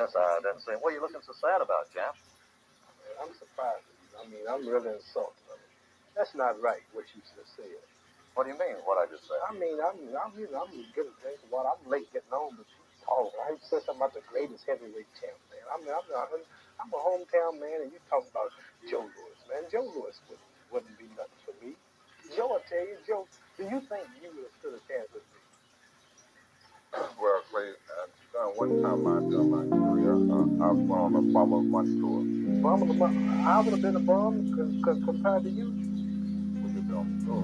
Yes, I didn't see him. What are you looking so sad about, Jeff? I'm surprised at you. I mean, I'm really insulted. I mean, that's not right, what you just said. What do you mean, what I just said? I mean, I'm getting a drink of water. I'm late getting on, but you talk. I said something about the greatest heavyweight champ, man. I'm a hometown man, and you talking about Joe Louis, man. Joe Louis wouldn't be nothing for me. Joe, I tell you, Joe, do you think you would have stood a chance with me? Well, Clay, one time during my career, I was on a Formula One tour. I would have been a bum compared to you. We just on the tour.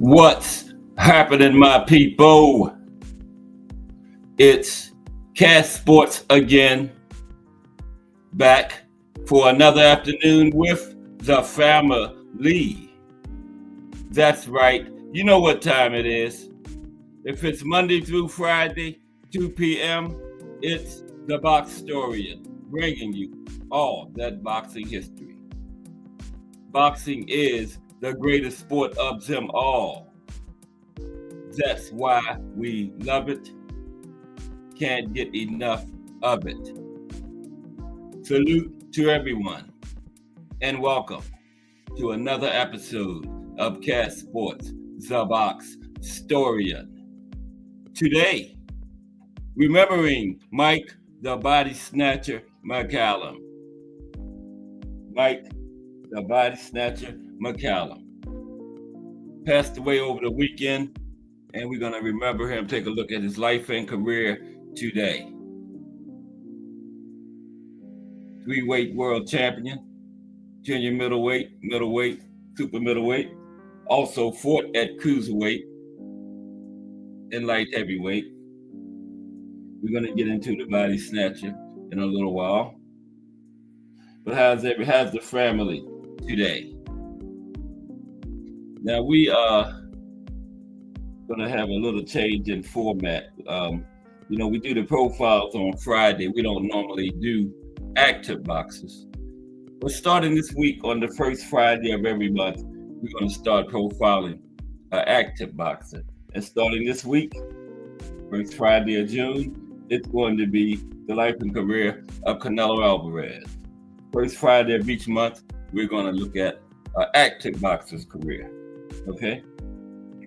What's happening, my people? It's Cast Sports again, back for another afternoon with the family. That's right. You know what time it is. If it's Monday through Friday, 2 p.m., it's the Boxtorian, bringing you all that boxing history. Boxing is the greatest sport of them all. That's why we love it. Can't get enough of it. Salute to everyone, and welcome to another episode of Cast Sports, the Boxtorian. Today, remembering Mike the Body Snatcher Mccallum. Mike the Body Snatcher Mccallum passed away over the weekend, and we're going to remember him, take a look at his life and career today. Three-weight world champion, junior middleweight, super middleweight, also fought at cruiserweight and light heavyweight. We're going to get into the Body Snatcher in a little while. But how's the family today? Now we are going to have a little change in format. We do the profiles on Friday. We don't normally do active boxers. But starting this week on the first Friday of every month, we're going to start profiling an active boxer. And starting this week, first Friday of June, it's going to be the life and career of Canelo Alvarez. First Friday of each month, we're going to look at an active boxer's career. Okay.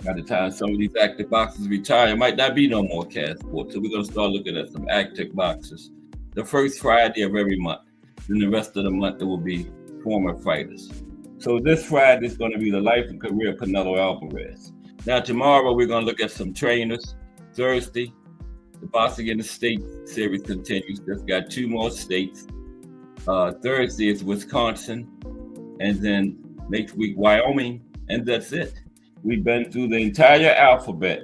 By the time some of these active boxers retire, it might not be no more cast sports. So we're going to start looking at some active boxers the first Friday of every month. Then the rest of the month, there will be former fighters. So this Friday is going to be the life and career of Canelo Alvarez. Now, tomorrow, we're going to look at some trainers. Thursday, the Boxing in the State series continues. Just got 2 more states. Thursday is Wisconsin. And then next week, Wyoming. And that's it. We've been through the entire alphabet.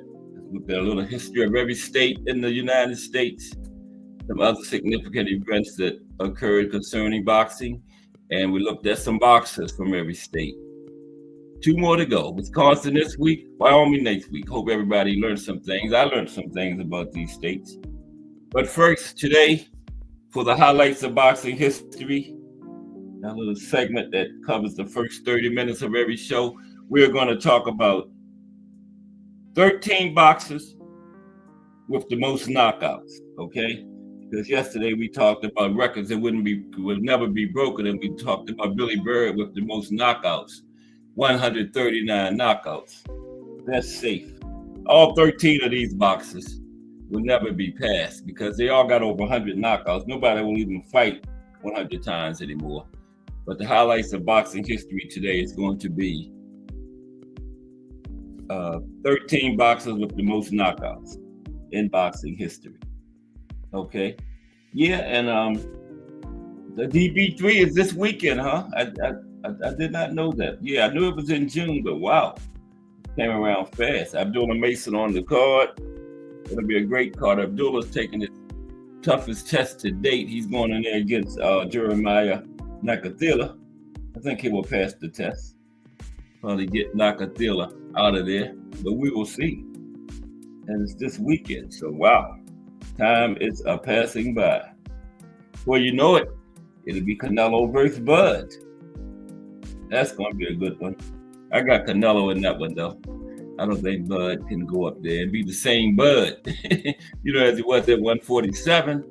Looked at a little history of every state in the United States. Some other significant events that occurred concerning boxing. And we looked at some boxers from every state. 2 more to go. Wisconsin this week, Wyoming next week. Hope everybody learned some things. I learned some things about these states. But first, today, for the highlights of boxing history, a little segment that covers the first 30 minutes of every show, we're going to talk about 13 boxers with the most knockouts, okay? Because yesterday we talked about records that would never be broken, and we talked about Billy Bird with the most knockouts, 139 knockouts. That's safe. All 13 of these boxers will never be passed because they all got over 100 knockouts. Nobody will even fight 100 times anymore. But the highlights of boxing history today is going to be 13 boxers with the most knockouts in boxing history. Okay. Yeah, and the DB3 is this weekend, huh? I did not know that. Yeah, I knew it was in June, but wow, came around fast. Abdullah Mason on the card. It'll be a great card. Abdullah's taking his toughest test to date. He's going in there against Jeremiah Nakathila. I think he will pass the test. Probably get Nakathila out of there, but we will see. And it's this weekend, so wow, time is passing by. Well, you know it, it'll be Canelo versus Bud. That's going to be a good one. I got Canelo in that one, though. I don't think Bud can go up there and be the same Bud, you know, as he was at 147.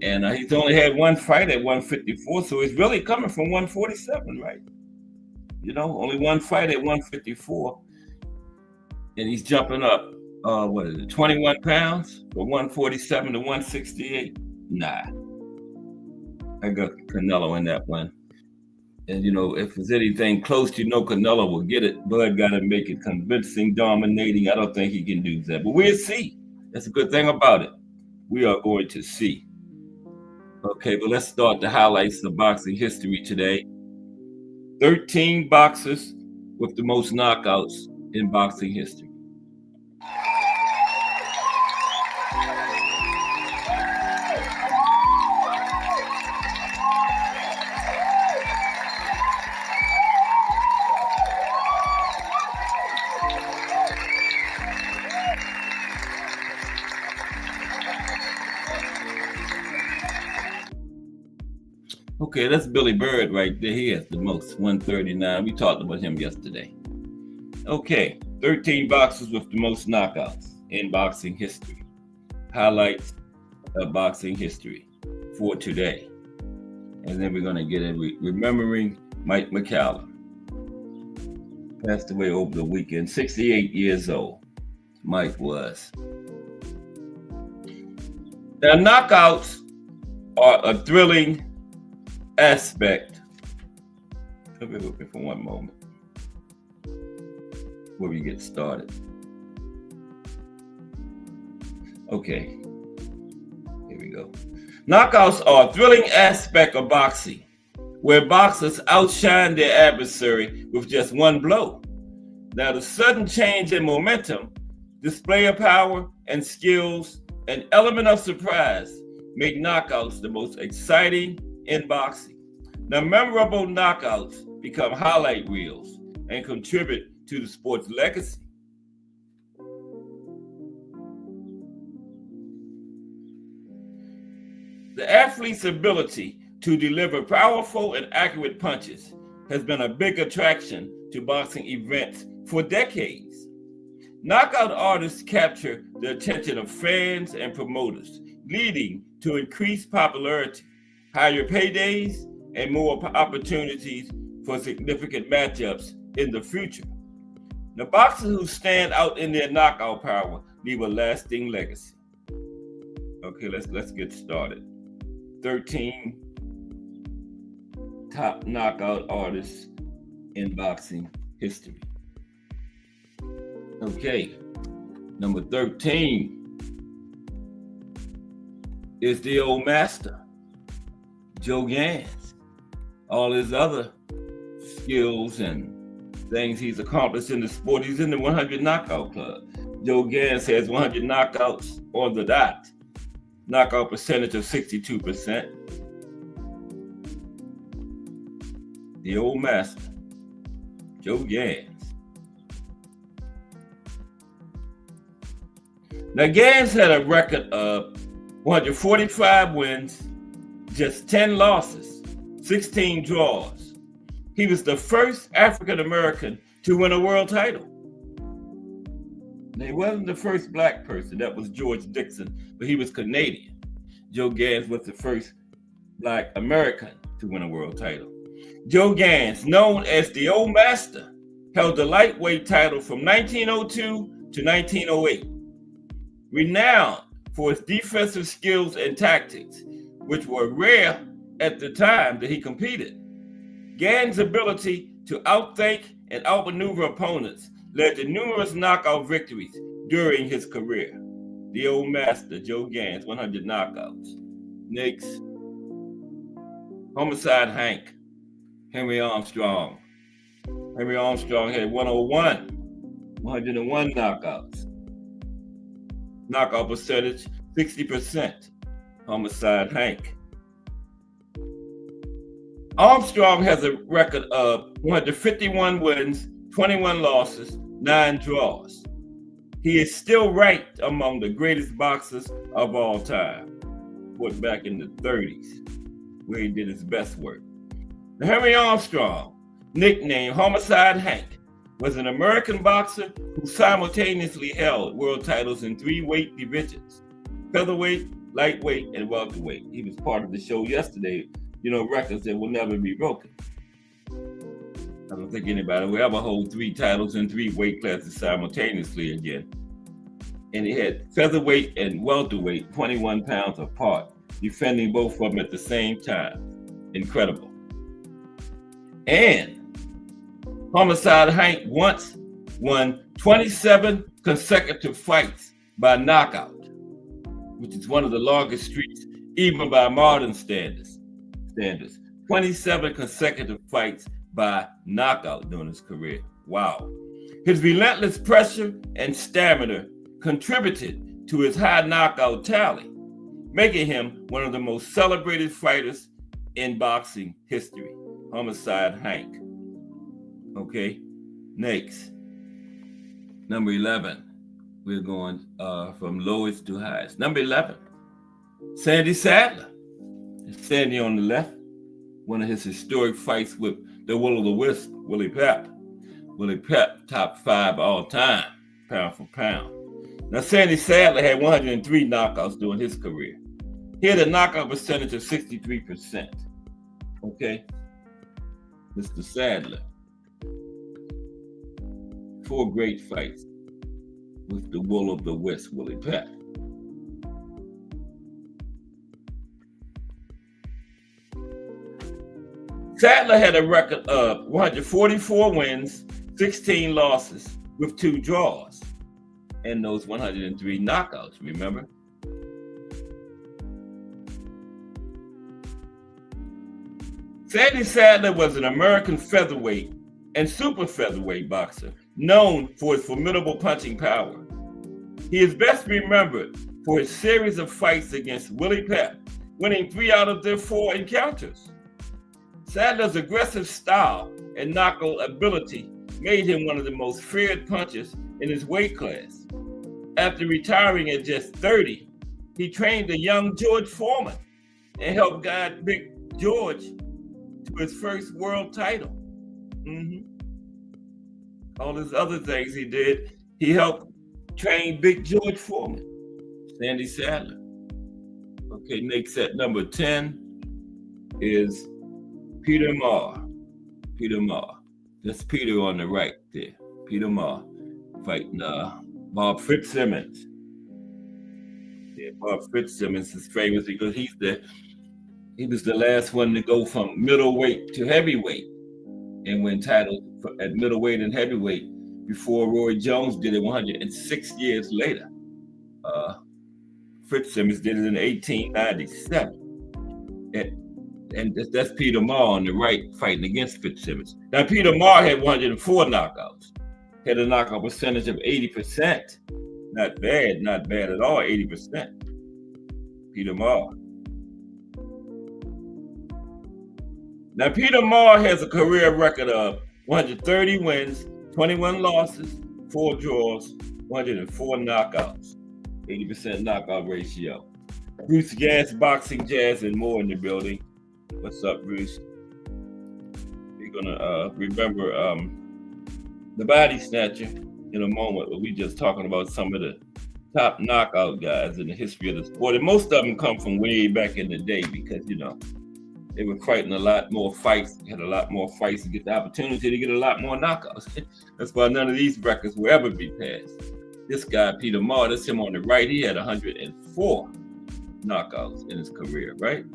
And he's only had one fight at 154, so he's really coming from 147, right? You know, only one fight at 154. And he's jumping up, 21 pounds from 147 to 168? Nah. I got Canelo in that one. And, you know, if there's anything close, you know Canelo will get it. Bud got to make it convincing, dominating. I don't think he can do that. But we'll see. That's a good thing about it. We are going to see. Okay, but let's start the highlights of boxing history today. 13 boxers with the most knockouts in boxing history. Okay, that's Billy Bird right there. He has the most, 139. We talked about him yesterday. Okay, 13 boxers with the most knockouts in boxing history. Highlights of boxing history for today. And then we're going to get in remembering Mike Mccallum. Passed away over the weekend, 68 years old. Mike was. Now, knockouts are a thrilling aspect. Come here with me for one moment before we get started. Okay, here we go. Knockouts are a thrilling aspect of boxing, where boxers outshine their adversary with just one blow. Now, the sudden change in momentum, display of power and skills, and element of surprise make knockouts the most exciting in boxing. Now, memorable knockouts become highlight reels and contribute to the sport's legacy. The athlete's ability to deliver powerful and accurate punches has been a big attraction to boxing events for decades. Knockout artists capture the attention of fans and promoters, leading to increased popularity, higher paydays, and more opportunities for significant matchups in the future. The boxers who stand out in their knockout power leave a lasting legacy. Okay, let's get started. 13 top knockout artists in boxing history. Okay, number 13 is the old master, Joe Gans. All his other skills and things he's accomplished in the sport, he's in the 100 knockout club. Joe Gans has 100 knockouts on the dot. Knockout percentage of 62%. The old master, Joe Gans. Now, Gans had a record of 145 wins, just 10 losses, 16 draws. He was the first African American to win a world title. Now, he wasn't the first black person, that was George Dixon, but he was Canadian. Joe Gans was the first black American to win a world title. Joe Gans, known as the Old Master, held the lightweight title from 1902 to 1908. Renowned for his defensive skills and tactics, which were rare at the time that he competed. Gans' ability to outthink and outmaneuver opponents led to numerous knockout victories during his career. The old master, Joe Gans, 100 knockouts. Next, Homicide Hank, Henry Armstrong. Henry Armstrong had 101 knockouts. Knockout percentage, 60%. Homicide Hank. Armstrong has a record of 151 wins, 21 losses, 9 draws. He is still ranked among the greatest boxers of all time. Put back in the 30s, where he did his best work. Now, Henry Armstrong, nicknamed Homicide Hank, was an American boxer who simultaneously held world titles in 3 weight divisions: featherweight, lightweight, and welterweight. He was part of the show yesterday, records that will never be broken. I don't think anybody will ever hold 3 titles in 3 weight classes simultaneously again. And he had featherweight and welterweight 21 pounds apart, defending both of them at the same time. Incredible. And Homicide Hank once won 27 consecutive fights by knockout, which is one of the longest streaks, even by modern standards. 27 consecutive fights by knockout during his career. Wow. His relentless pressure and stamina contributed to his high knockout tally, making him one of the most celebrated fighters in boxing history. Homicide Hank. Okay, next. Number 11. We're going from lowest to highest. Number 11, Sandy Sadler. Sandy on the left, one of his historic fights with the Will-O-the-Wisp, Willie Pep. Willie Pep, top 5 all time, pound for pound. Now, Sandy Sadler had 103 knockouts during his career. He had a knockout percentage of 63%. Okay, Mr. Sadler. 4 great fights with the Will-O-the-Wisp, Willie Pep. Sadler had a record of 144 wins, 16 losses, with 2 draws, and those 103 knockouts, remember? Sandy Sadler was an American featherweight and super featherweight boxer, known for his formidable punching power. He is best remembered for his series of fights against Willie Pep, winning 3 out of their 4 encounters. Sadler's aggressive style and knockout ability made him one of the most feared punchers in his weight class. After retiring at just 30, he trained a young George Foreman and helped guide Big George to his first world title. All his other things he did, he helped train Big George Foreman. Sandy Sadler. Okay, next at number 10 is Peter Marr. Peter Marr. That's Peter on the right there. Peter Marr fighting Bob Fitzsimmons. Yeah, Bob Fitzsimmons is famous because he was the last one to go from middleweight to heavyweight and win titles at middleweight and heavyweight before Roy Jones did it 106 years later. Fitzsimmons did it in 1897. And that's Peter Marr on the right fighting against Fitzsimmons. Now, Peter Marr had 104 knockouts, had a knockout percentage of 80%. Not bad at all, 80%. Peter Marr. Now, Peter Marr has a career record of 130 wins, 21 losses, 4 draws, 104 knockouts, 80% knockout ratio. Bruce Gas, Boxing, Jazz, and more in the building. What's up, Bruce? We're gonna remember the Body Snatcher in a moment, but we just talking about some of the top knockout guys in the history of the sport. And most of them come from way back in the day because, they were fighting a lot more fights, had a lot more fights to get the opportunity to get a lot more knockouts. That's why none of these records will ever be passed. This guy, Peter Marr, that's him on the right, he had 104 knockouts in his career, right?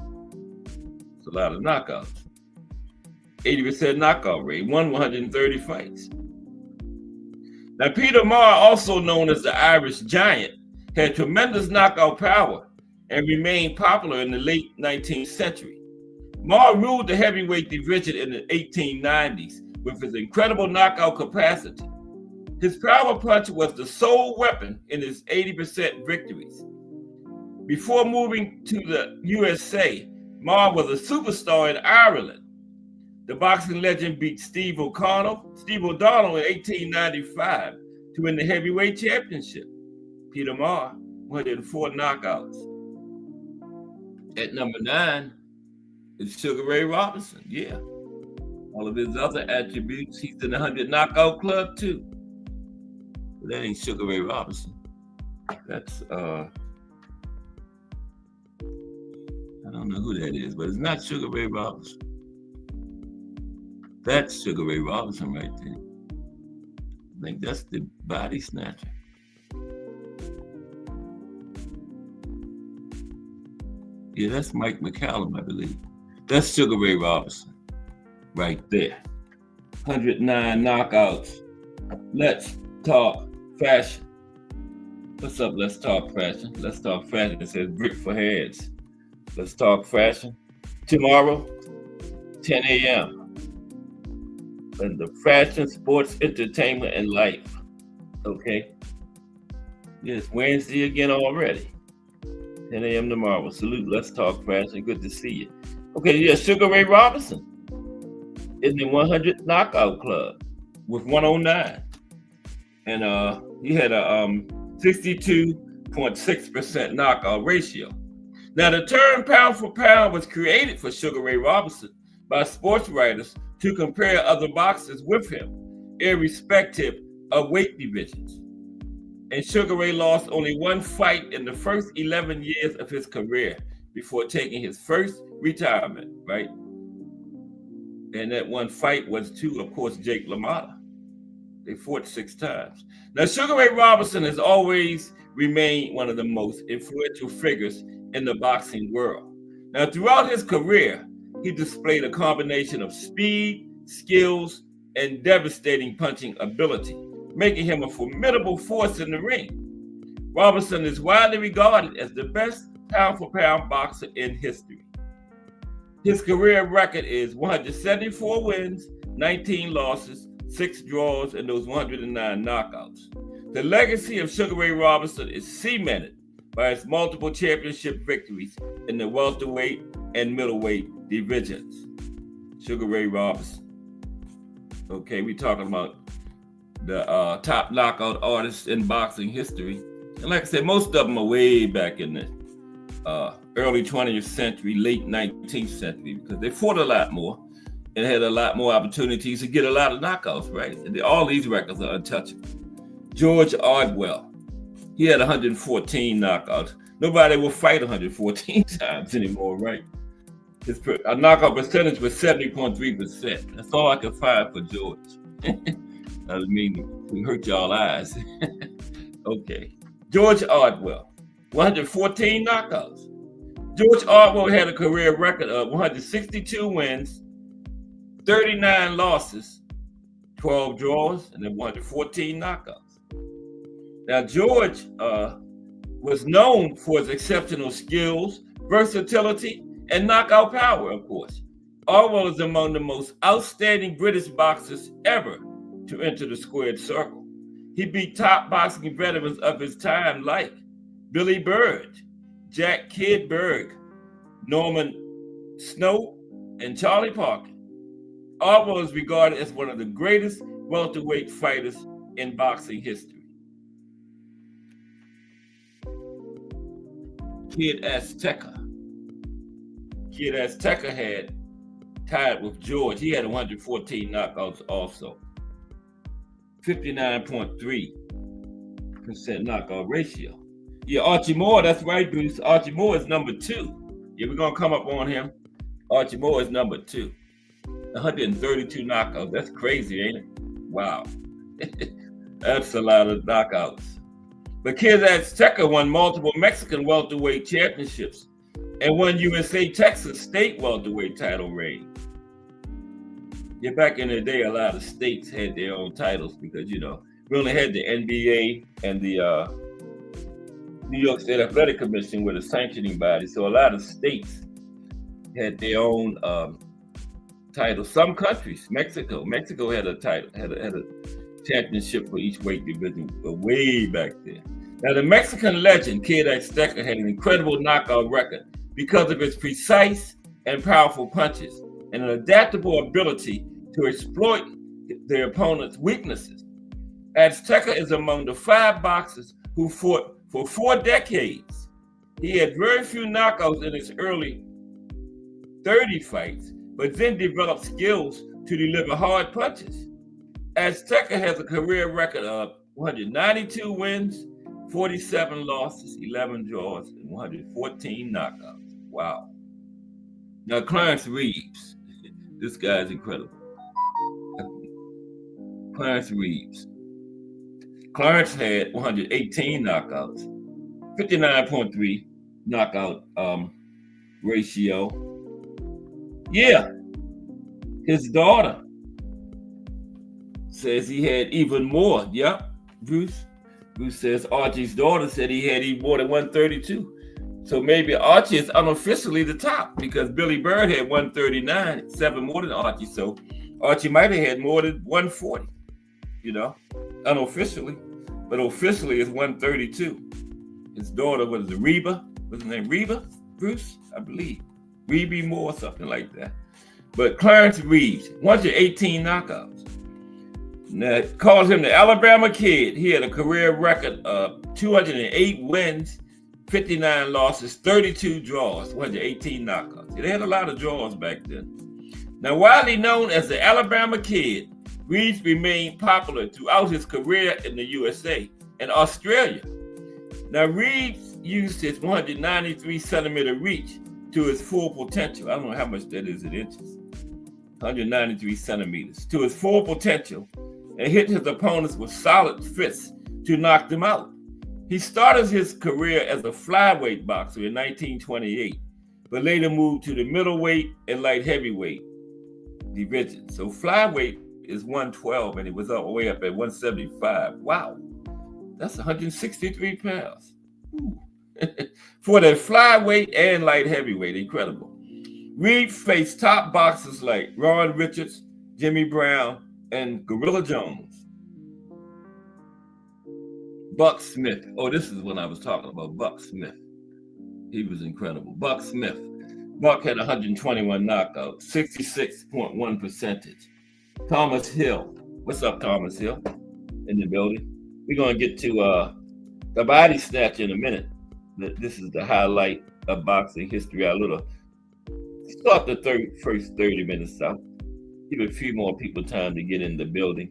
It's a lot of knockouts. 80% knockout rate, won 130 fights. Now, Peter Marr, also known as the Irish Giant, had tremendous knockout power and remained popular in the late 19th century. Marr ruled the heavyweight division in the 1890s with his incredible knockout capacity. His power punch was the sole weapon in his 80% victories. Before moving to the USA, Marr was a superstar in Ireland. The boxing legend beat Steve O'Donnell in 1895 to win the heavyweight championship. Peter Marr, 104 knockouts. At number 9 is Sugar Ray Robinson. Yeah. All of his other attributes, he's in the 100 knockout club too. But that ain't Sugar Ray Robinson. That's I don't know who that is, but it's not Sugar Ray Robinson. That's Sugar Ray Robinson right there. I think that's the Body Snatcher. Yeah, that's Mike Mccallum, I believe. That's Sugar Ray Robinson right there. 109 knockouts. Let's talk fashion. What's up? Let's talk fashion. Let's talk fashion. It says brick for heads. Let's talk fashion. Tomorrow, 10 a.m. And the fashion, sports, entertainment, and life. Okay? Yes, Wednesday again already. 10 a.m. tomorrow. Salute. Let's talk fashion. Good to see you. Okay, yeah, Sugar Ray Robinson in the 100 knockout club with 109. And he had a 62.6% knockout ratio. Now, the term pound for pound was created for Sugar Ray Robinson by sports writers to compare other boxers with him, irrespective of weight divisions. And Sugar Ray lost only one fight in the first 11 years of his career before taking his first retirement, right? And that one fight was to, of course, Jake LaMotta. They fought 6 times. Now, Sugar Ray Robinson has always remained one of the most influential figures in the boxing world. Now, throughout his career, he displayed a combination of speed, skills, and devastating punching ability, making him a formidable force in the ring. Robinson is widely regarded as the best pound-for-pound boxer in history. His career record is 174 wins, 19 losses, 6 draws, and those 109 knockouts. The legacy of Sugar Ray Robinson is cemented by his multiple championship victories in the welterweight and middleweight divisions. Sugar Ray Robinson. Okay, we're talking about the top knockout artists in boxing history. And like I said, most of them are way back in the early 20th century, late 19th century, because they fought a lot more and had a lot more opportunities to get a lot of knockouts, right? And all these records are untouchable. George Ordwell, he had 114 knockouts. Nobody will fight 114 times anymore, right? His knockout percentage was 70.3%. That's all I could find for George. I didn't mean to hurt y'all eyes. Okay. George Ardwell, 114 knockouts. George Ardwell had a career record of 162 wins, 39 losses, 12 draws, and then 114 knockouts. Now, George was known for his exceptional skills, versatility, and knockout power, of course. Ardwell is among the most outstanding British boxers ever to enter the squared circle. He beat top boxing veterans of his time like Billy Bird, Jack Kid Berg, Norman Snow, and Charlie Parker. Ardwell is regarded as one of the greatest welterweight fighters in boxing history. Kid Azteca. Kid Azteca had tied with George. He had 114 knockouts also. 59.3% knockout ratio. Yeah, Archie Moore, that's right, Bruce. Archie Moore is number 2. Yeah, we're going to come up on him. Archie Moore is number 2. 132 knockouts. That's crazy, ain't it? Wow. That's a lot of knockouts. But Kid Azteca won multiple Mexican welterweight championships and won USA Texas state welterweight title reign. Yeah, back in the day, a lot of states had their own titles because, you know, we only had the NBA and the New York State Athletic Commission were the sanctioning body. So a lot of states had their own titles. Some countries, Mexico had a title, had a championship for each weight division way back then. Now, the Mexican legend, Kid Azteca, had an incredible knockout record because of his precise and powerful punches and an adaptable ability to exploit their opponent's weaknesses. Azteca is among the 5 boxers who fought for 4 decades. He had very few knockouts in his early 30 fights, but then developed skills to deliver hard punches. Azteca has a career record of 192 wins, 47 losses, 11 draws, and 114 knockouts. Wow. Now, Clarence Reeves. This guy's incredible. Clarence Reeves. Clarence had 118 knockouts, 59.3 knockout ratio. Yeah, his daughter says he had even more. Yep, Bruce says Archie's daughter said he had even more than 132. So maybe Archie is unofficially the top because Billy Bird had 139, 7 more than Archie. So Archie might have had more than 140, you know, unofficially. But officially it's 132. His daughter was Reba. What's her name? Reba? Bruce? I believe. Reba Moore, something like that. But Clarence Reeves, 118 knockouts. Now, it calls him the Alabama Kid. He had a career record of 208 wins, 59 losses, 32 draws, 118 knockouts. They had a lot of draws back then. Now, widely known as the Alabama Kid, Reeves remained popular throughout his career in the USA and Australia. Now, Reeves used his 193 centimeter reach to his full potential. I don't know how much that is in inches. 193 centimeters to his full potential and hit his opponents with solid fists to knock them out. He started his career as a flyweight boxer in 1928, but later moved to the middleweight and light heavyweight division. So flyweight is 112 and he was all the way up at 175. Wow, that's 163 pounds. For the flyweight and light heavyweight, incredible. Reeves faced top boxers like Ron Richards, Jimmy Brown, and Gorilla Jones. Buck Smith. Oh, this is when I was talking about Buck Smith. He was incredible. Buck Smith. Buck had 121 knockouts, 66.1 percentage. Thomas Hill. What's up, Thomas Hill? In the building. We're going to get to the body snatch in a minute. This is the highlight of boxing history. Our little start the first 30 minutes out. Give a few more people time to get in the building.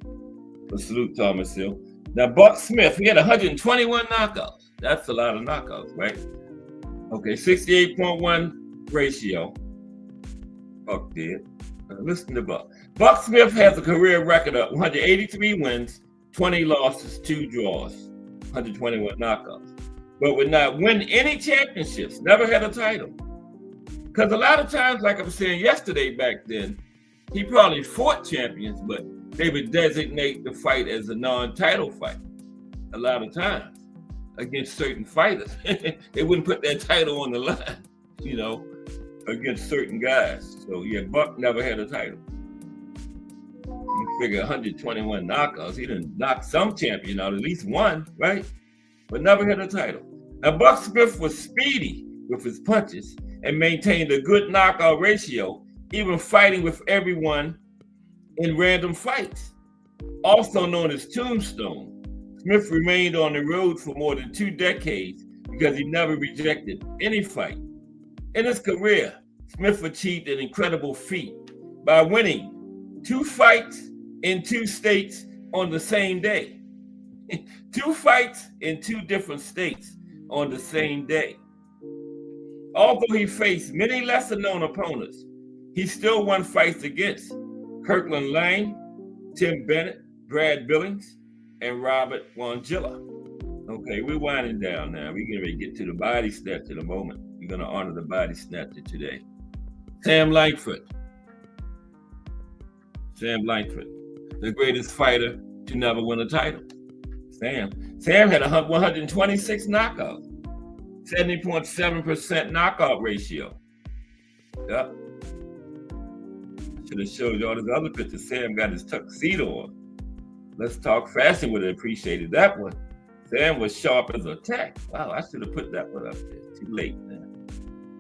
But salute Thomas Hill. Now, Buck Smith, he had 121 knockouts. That's a lot of knockouts, right? Okay, 68.1 ratio. Buck did. Listen to Buck. Buck Smith has a career record of 183 wins, 20 losses, 2 draws, 121 knockouts. But would not win any championships, never had a title. Because a lot of times, like I was saying yesterday back then, he probably fought champions, but they would designate the fight as a non-title fight a lot of times against certain fighters. They wouldn't put that title on the line, you know, against certain guys. So yeah, Buck never had a title. You figure 121 knockouts, he didn't knock some champion out, at least one, right? But never had a title. Now, Buck Smith was speedy with his punches and maintained a good knockout ratio, even fighting with everyone in random fights. Also known as Tombstone, Smith remained on the road for more than 2 decades because he never rejected any fight. In his career, Smith achieved an incredible feat by winning 2 fights in 2 states on the same day. 2 fights in 2 different states on the same day. Although he faced many lesser-known opponents, he still won fights against Kirkland Lane, Tim Bennett, Brad Billings, and Robert Wangilla. Okay, we're winding down now. We're going to get to the body snatcher in a moment. We're going to honor the body snatcher today. Sam Langford. Sam Langford, the greatest fighter to never win a title. Sam had 126 knockouts, 70.7% knockout ratio. Yep. Should have showed you all his other pictures. Sam got his tuxedo on. Let's Talk Fashion would have appreciated that one. Sam was sharp as a tack. Wow, I should have put that one up there. Too late now.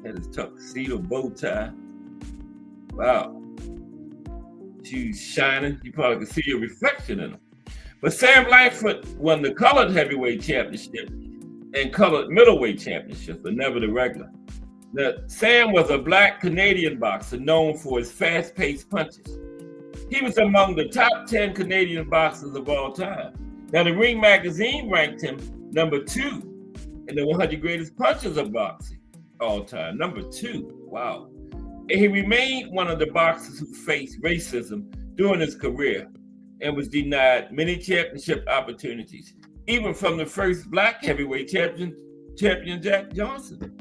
Had his tuxedo bow tie. Wow. Shoes shining. You probably could see your reflection in them. But Sam Langford won the colored heavyweight championship and colored middleweight championship, but never the regular. Now, Sam was a Black Canadian boxer known for his fast-paced punches. He was among the top 10 Canadian boxers of all time. Now, the Ring magazine ranked him number 2 in the 100 greatest punchers of boxing all time. Number 2. Wow. And he remained one of the boxers who faced racism during his career and was denied many championship opportunities, even from the first Black heavyweight champion Jack Johnson.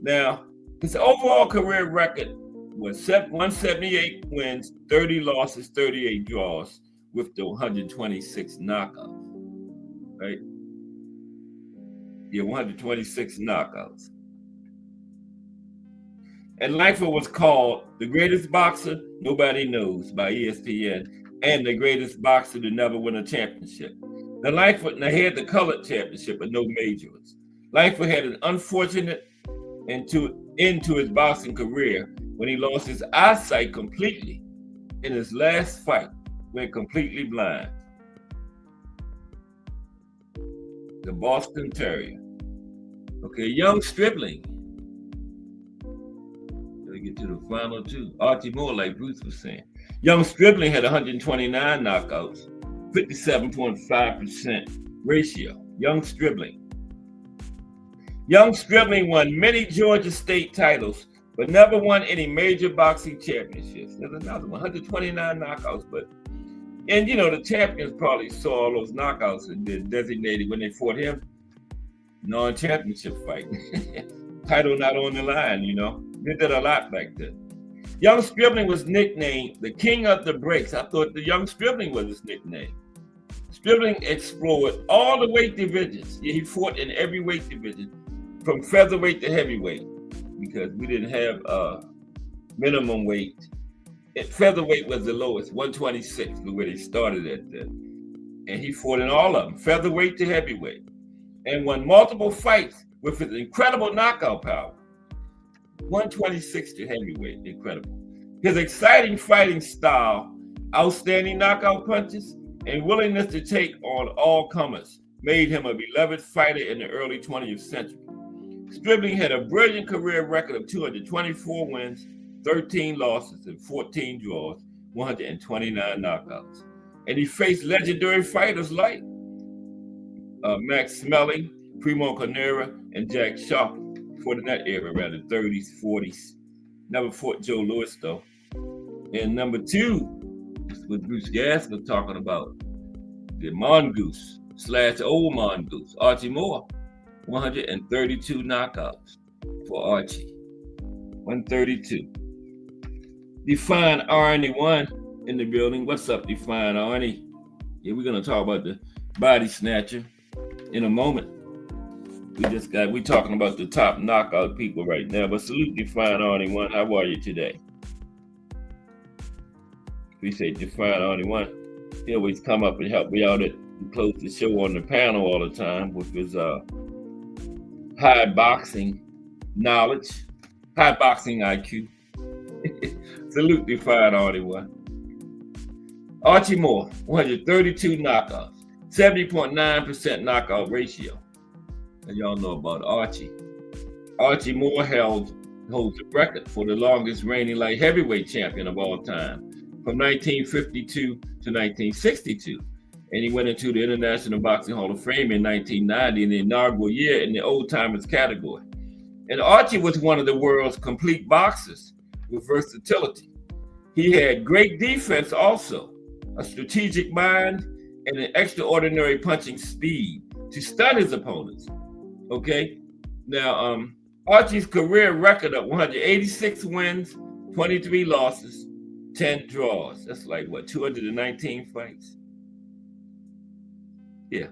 Now, his overall career record was 178 wins, 30 losses, 38 draws, with the 126 knockouts, right? Yeah, 126 knockouts. And Langford was called the greatest boxer nobody knows by ESPN and the greatest boxer to never win a championship. Now, Langford had the colored championship, but no majors. Langford had an unfortunate end to his boxing career when he lost his eyesight completely in his last fight, went completely blind. The Boston Terrier. Okay, young stripling. Gotta get to the final 2. Archie Moore, like Bruce was saying. Young stripling had 129 knockouts, 57.5% ratio. Young stripling. Young stripling won many Georgia state titles, but never won any major boxing championships. There's another one, 129 knockouts, and you know, the champions probably saw all those knockouts and did designated when they fought him, non-championship fight. Title not on the line, you know. Did that a lot back then. Young Stripling was nicknamed the King of the Breaks. I thought the Young Stripling was his nickname. Stripling explored all the weight divisions. Yeah, he fought in every weight division, from featherweight to heavyweight, because we didn't have minimum weight. And featherweight was the lowest, 126 was where they started at then. And he fought in all of them, featherweight to heavyweight, and won multiple fights with his incredible knockout power. 126 to heavyweight, incredible. His exciting fighting style, outstanding knockout punches, and willingness to take on all comers made him a beloved fighter in the early 20th century. Stripling had a brilliant career record of 224 wins, 13 losses, and 14 draws, 129 knockouts. And he faced legendary fighters like Max Smelling, Primo Carnera, and Jack Sharkey. Fought in that era, rather 30s, 40s. Never fought Joe Louis, though. And number 2 is what Bruce Gas was talking about, the mongoose / old mongoose, Archie Moore, 132 knockouts for Archie. 132. Define Arnie1 in the building. What's up, Define Arnie? Yeah, we're gonna talk about the body snatcher in a moment. We talking about the top knockout people right now. But salute Define Arnie1. How are you today? We say Define Arnie1. He always come up and help me out at close the show on the panel all the time with his high boxing knowledge, high boxing IQ. Salute Define Arnie1. Archie Moore, 132 knockouts, 70.9% knockout ratio. And y'all know about Archie. Archie Moore holds the record for the longest reigning light heavyweight champion of all time, from 1952 to 1962. And he went into the International Boxing Hall of Fame in 1990, in the inaugural year in the old timers category. And Archie was one of the world's complete boxers with versatility. He had great defense also, a strategic mind, and an extraordinary punching speed to stun his opponents. Okay? Now, Archie's career record of 186 wins, 23 losses, 10 draws. That's like, what, 219 fights? Yeah.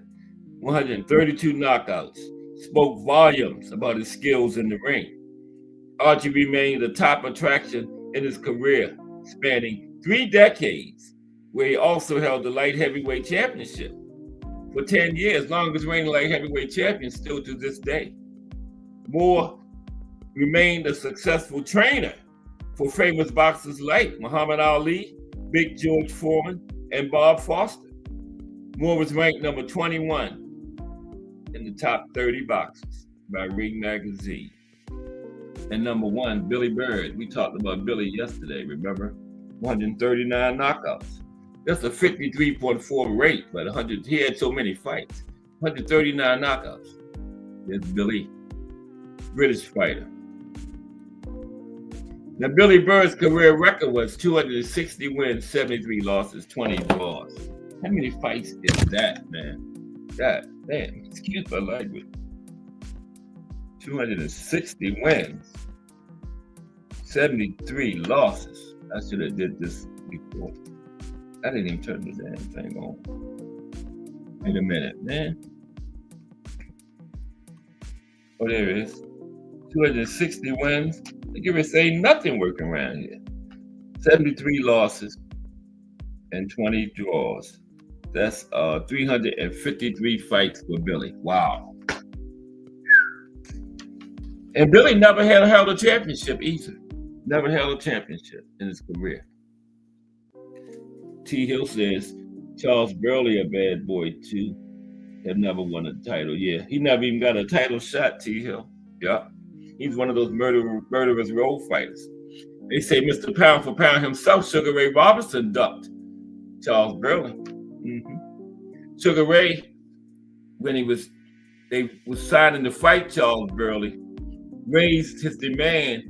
132 knockouts. Spoke volumes about his skills in the ring. Archie remained a top attraction in his career, spanning 3 decades, where he also held the light heavyweight championship for 10 years, longest reigning light heavyweight champion still to this day. Moore remained a successful trainer for famous boxers like Muhammad Ali, Big George Foreman, and Bob Foster. Moore was ranked number 21 in the top 30 boxers by Ring Magazine. And number 1, Billy Bird. We talked about Billy yesterday, remember? 139 knockouts. That's a 53.4 rate, but 100. He had so many fights. 139 knockouts. There's Billy, British fighter. Now, Billy Bird's career record was 260 wins, 73 losses, 20 draws. How many fights is that, man? God damn, excuse my language. 260 wins, 73 losses. I should have did this before. I didn't even turn the damn thing on. Wait a minute, man. Oh, there it is. 260 wins. I give it say nothing working around here. 73 losses and 20 draws. That's 353 fights for Billy. Wow. And Billy never held a championship either. Never held a championship in his career. T. Hill says Charles Burley, a bad boy too, have never won a title. Yeah, he never even got a title shot, T. Hill. Yeah. He's one of those murderous road fighters. They say Mr. Pound for Pound himself, Sugar Ray Robinson, ducked Charles Burley. Mm-hmm. Sugar Ray, when they was signing to fight Charles Burley, raised his demand,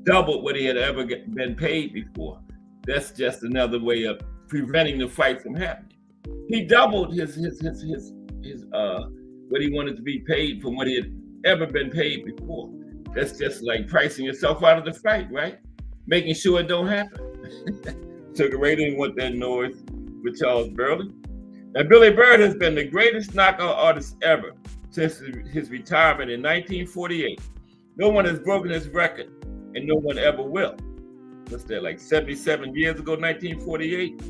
doubled what he had ever been paid before. That's just another way of preventing the fight from happening. He doubled his what he wanted to be paid from what he had ever been paid before. That's just like pricing yourself out of the fight, right? Making sure it don't happen. Sugar Ray didn't want that noise with Charles Burley. Now, Billy Bird has been the greatest knockout artist ever since his retirement in 1948. No one has broken his record, and no one ever will. What's that, like 77 years ago, 1948?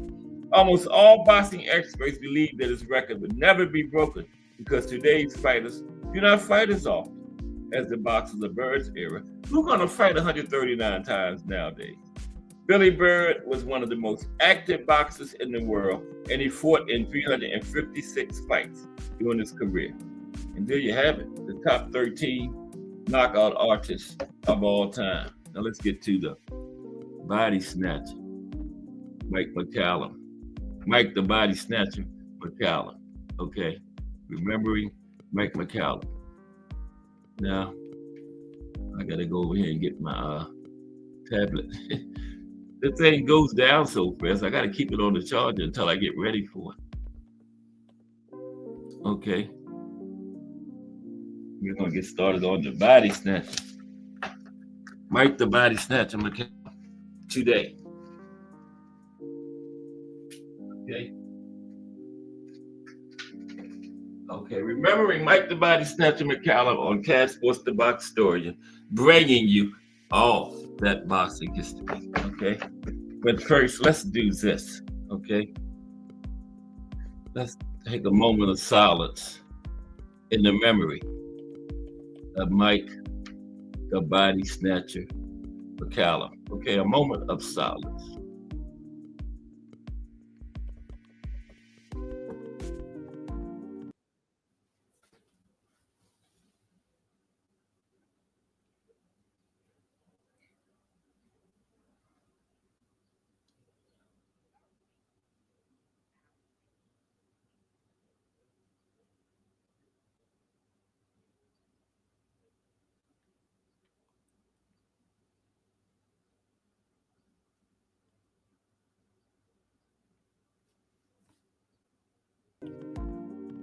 Almost all boxing experts believe that his record would never be broken because today's fighters do not fight as often as the boxers of Bird's era. Who's going to fight 139 times nowadays? Billy Bird was one of the most active boxers in the world, and he fought in 356 fights during his career. And there you have it, the top 13 knockout artists of all time. Now let's get to the body snatcher, Mike Mccallum. Mike the body snatcher Mccallum. Okay, remembering Mike Mccallum. Now, I gotta go over here and get my tablet. The thing goes down so fast. I got to keep it on the charger until I get ready for it. Okay. We're going to get started on the body snatcher. Mike the body snatcher Mccallum today. Okay. Okay. Remembering Mike the body snatcher Mccallum on Cat Sports the Box Story, bringing you all that boxing history. Okay. But first, let's do this. Okay. Let's take a moment of silence in the memory of Mike the body snatcher Mccallum. Okay, a moment of silence.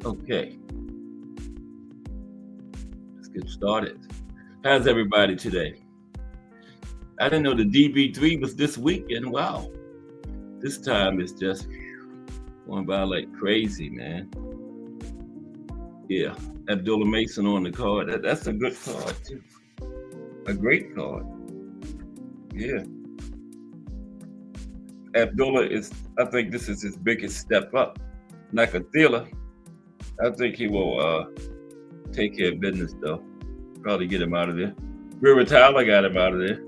Okay, let's get started. How's everybody today? I didn't know the DB3 was this weekend. Wow. This time is just going by like crazy, man. Yeah, Abdullah Mason on the card. That's a good card, too. A great card. Yeah. Abdullah is, I think this is his biggest step up. Nakatila, I think he will take care of business, though. Probably get him out of there. River Tyler got him out of there.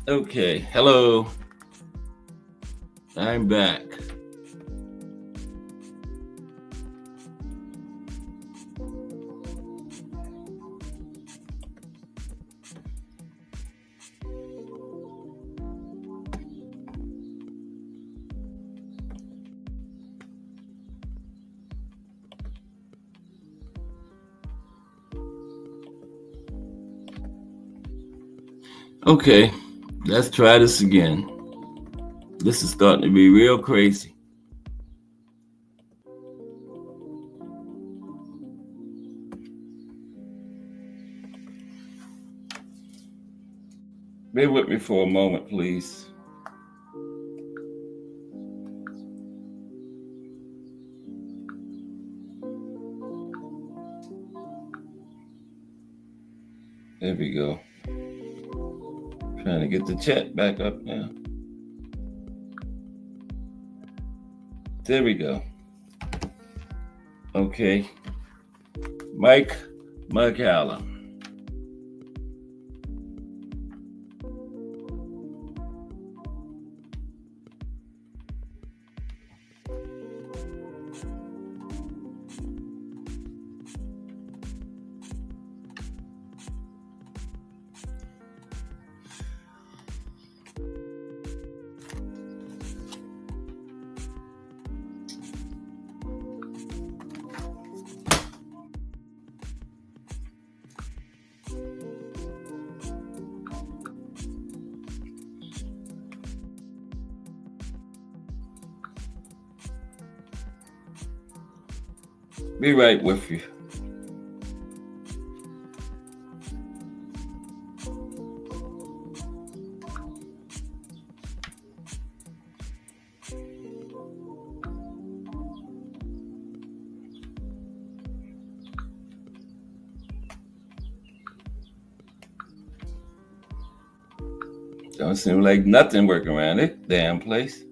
Okay, hello. I'm back. Okay, let's try this again. This is starting to be real crazy. Bear with me for a moment, please. There we go. Trying to get the chat back up now. There we go. Okay. Mike Mccallum. Be right with you. Don't seem like nothing working around this damn place.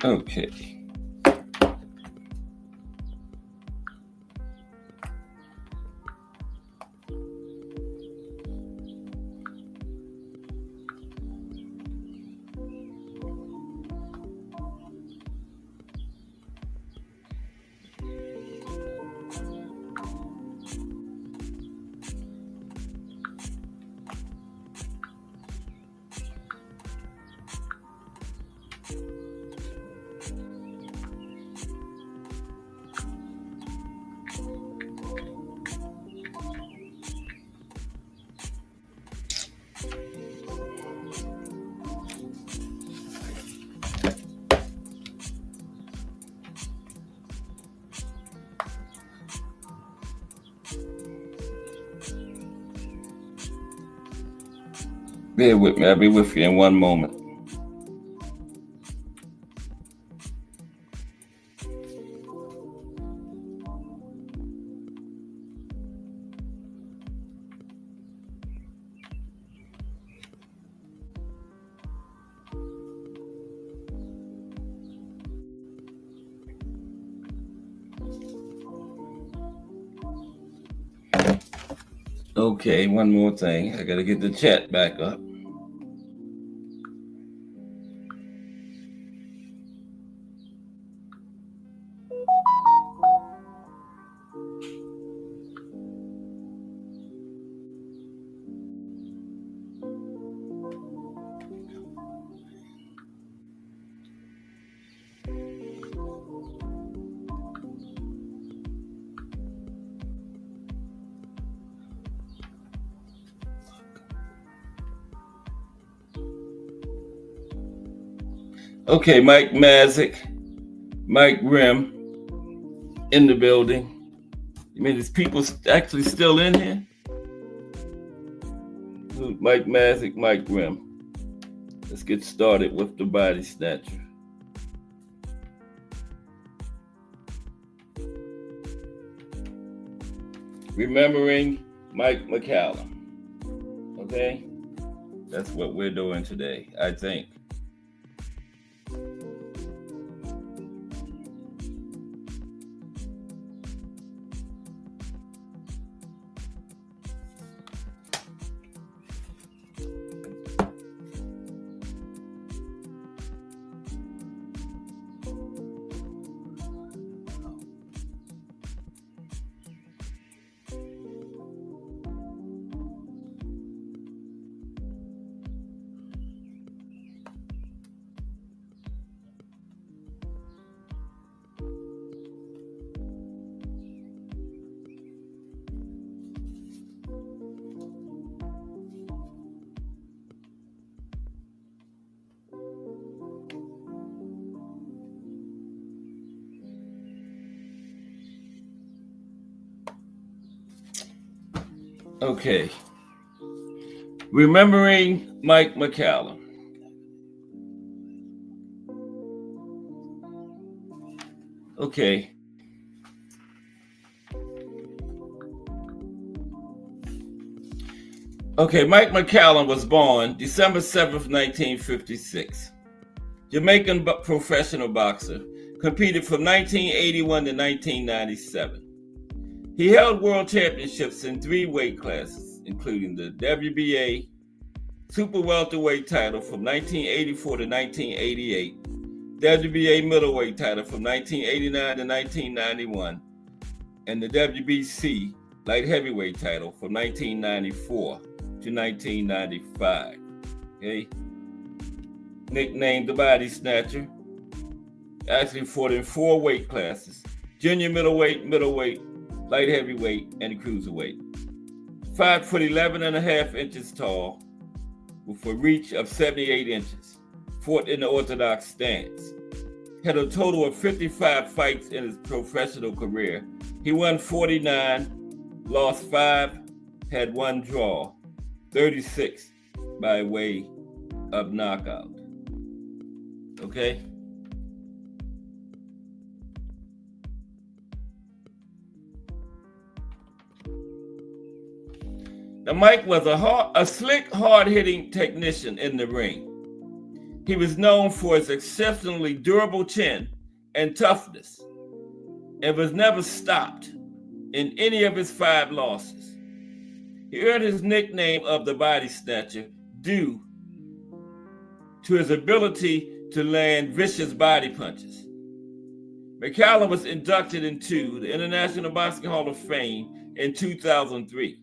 Okay. Bear with me. I'll be with you in one moment. Okay, one more thing. I gotta get the chat back up. Okay, Mike Mazik, Mike Rim in the building. You mean there's people actually still in here? Mike Mazik, Mike Grimm. Let's get started with the Body Snatcher. Remembering Mike Mccallum. Okay? That's what we're doing today, I think. Okay. Remembering Mike Mccallum. Okay. Okay, Mike Mccallum was born December 7th, 1956. Jamaican professional boxer, competed from 1981 to 1997. He held world championships in 3 weight classes, including the WBA super welterweight title from 1984 to 1988, WBA middleweight title from 1989 to 1991, and the WBC light heavyweight title from 1994 to 1995. Okay, nicknamed the Body Snatcher. Actually fought in 4 weight classes: junior middleweight, light heavyweight, and cruiserweight. 5'11.5" tall, with a reach of 78 inches. Fought in the orthodox stance. Had a total of 55 fights in his professional career. He won 49, lost 5, had 1 draw, 36 by way of knockout. Okay? Now, Mike was a slick, hard-hitting technician in the ring. He was known for his exceptionally durable chin and toughness, and was never stopped in any of his 5 losses. He earned his nickname of the Body Snatcher due to his ability to land vicious body punches. Mccallum was inducted into the International Boxing Hall of Fame in 2003.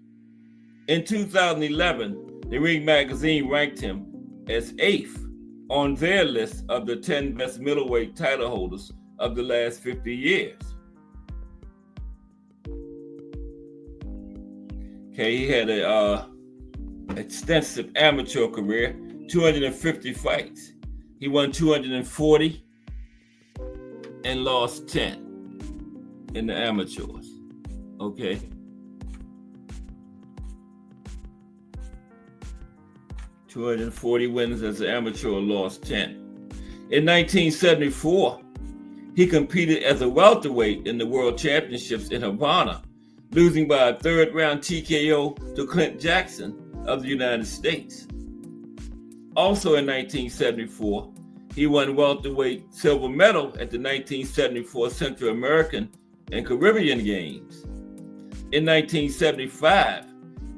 In 2011, the Ring magazine ranked him as 8th on their list of the 10 best middleweight title holders of the last 50 years. Okay, he had a extensive amateur career, 250 fights. He won 240 and lost 10 in the amateurs. Okay. $240 wins as an amateur, lost 10. In 1974, he competed as a welterweight in the World Championships in Havana, losing by a 3rd-round TKO to Clint Jackson of the United States. Also in 1974, he won welterweight silver medal at the 1974 Central American and Caribbean Games. In 1975,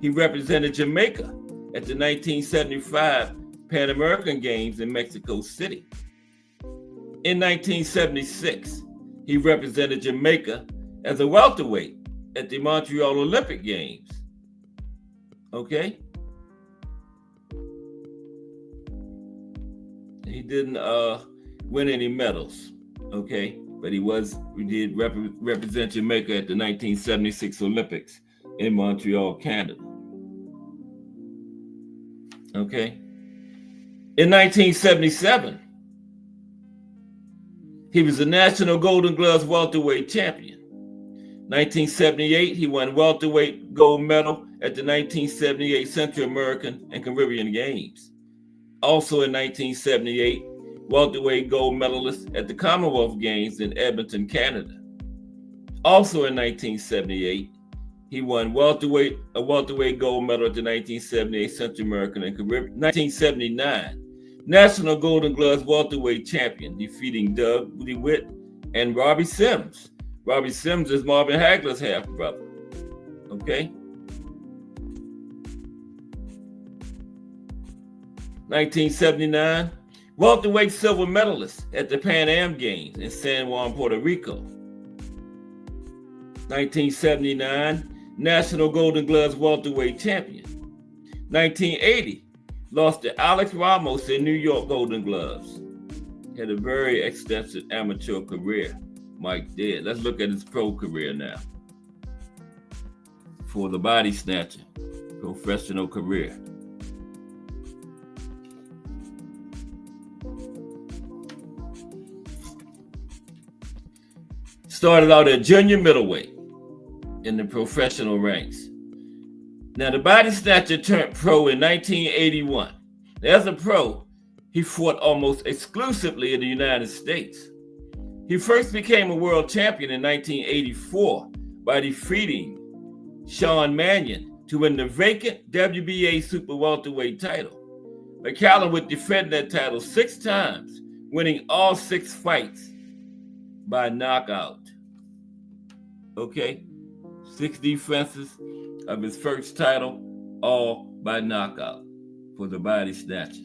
he represented Jamaica at the 1975 Pan American Games in Mexico City. In 1976, he represented Jamaica as a welterweight at the Montreal Olympic Games. Okay? He didn't win any medals, okay? But he did represent Jamaica at the 1976 Olympics in Montreal, Canada. Okay. In 1977, he was the National Golden Gloves welterweight champion. 1978, he won welterweight gold medal at the 1978 Central American and Caribbean Games. Also in 1978, welterweight gold medalist at the Commonwealth Games in Edmonton, Canada. Also in 1978, he won a welterweight gold medal at the 1978 Central American and Caribbean. 1979, National Golden Gloves welterweight champion, defeating Doug DeWitt and Robbie Sims. Robbie Sims is Marvin Hagler's half brother. Okay. 1979, welterweight silver medalist at the Pan Am Games in San Juan, Puerto Rico. 1979, National Golden Gloves welterweight champion. 1980, lost to Alex Ramos in New York Golden Gloves. Had a very extensive amateur career. Mike did. Let's look at his pro career now. For the Body Snatcher, professional career. Started out at junior middleweight in the professional ranks. Now, the Body Snatcher turned pro in 1981. As a pro, he fought almost exclusively in the United States. He first became a world champion in 1984 by defeating Sean Mannion to win the vacant WBA super welterweight title. Mccallum would defend that title 6 times, winning all 6 fights by knockout. Okay, 6 defenses of his first title, all by knockout for the Body Snatcher.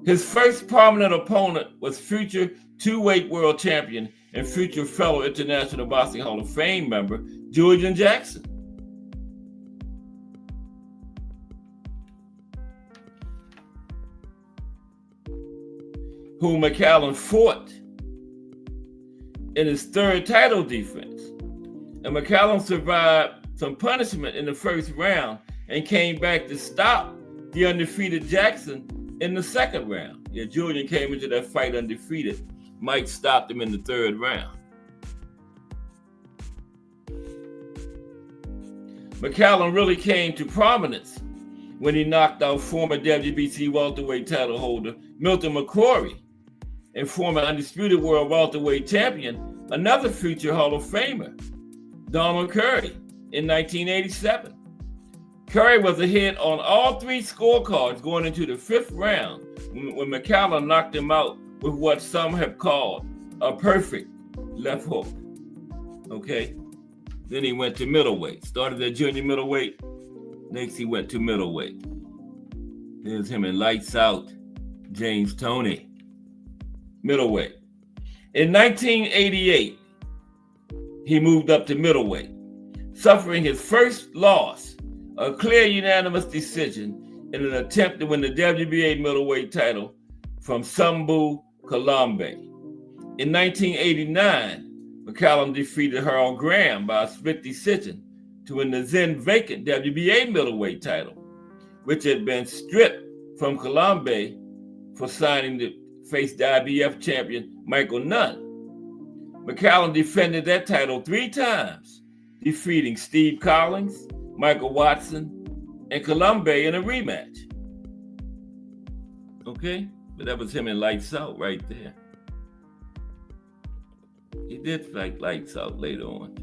His first prominent opponent was future 2-weight world champion and future fellow International Boxing Hall of Fame member, Julian Jackson. Who Mccallum fought in his 3rd title defense. And Mccallum survived some punishment in the first round and came back to stop the undefeated Jackson in the 2nd round. Yeah, Julian came into that fight undefeated. Mike stopped him in the 3rd round. Mccallum really came to prominence when he knocked out former WBC welterweight title holder Milton McCrory and former undisputed world welterweight champion, another future Hall of Famer, Donald Curry, in 1987. Curry was ahead on all 3 scorecards going into the 5th round when Mccallum knocked him out with what some have called a perfect left hook. Okay? Then he went to middleweight. Started at junior middleweight. Next he went to middleweight. There's him in Lights Out, James Toney. Middleweight. In 1988, he moved up to middleweight, suffering his first loss, a clear unanimous decision in an attempt to win the WBA middleweight title from Sambu Kalambe. In 1989, Mccallum defeated Harold Graham by a split decision to win the then vacant WBA middleweight title, which had been stripped from Kalambe for signing to face the IBF champion Michael Nunn. Mccallum defended that title 3 times, defeating Steve Collins, Michael Watson, and Kalambe in a rematch. Okay, but that was him in Lights Out right there. He did fight Lights Out later on.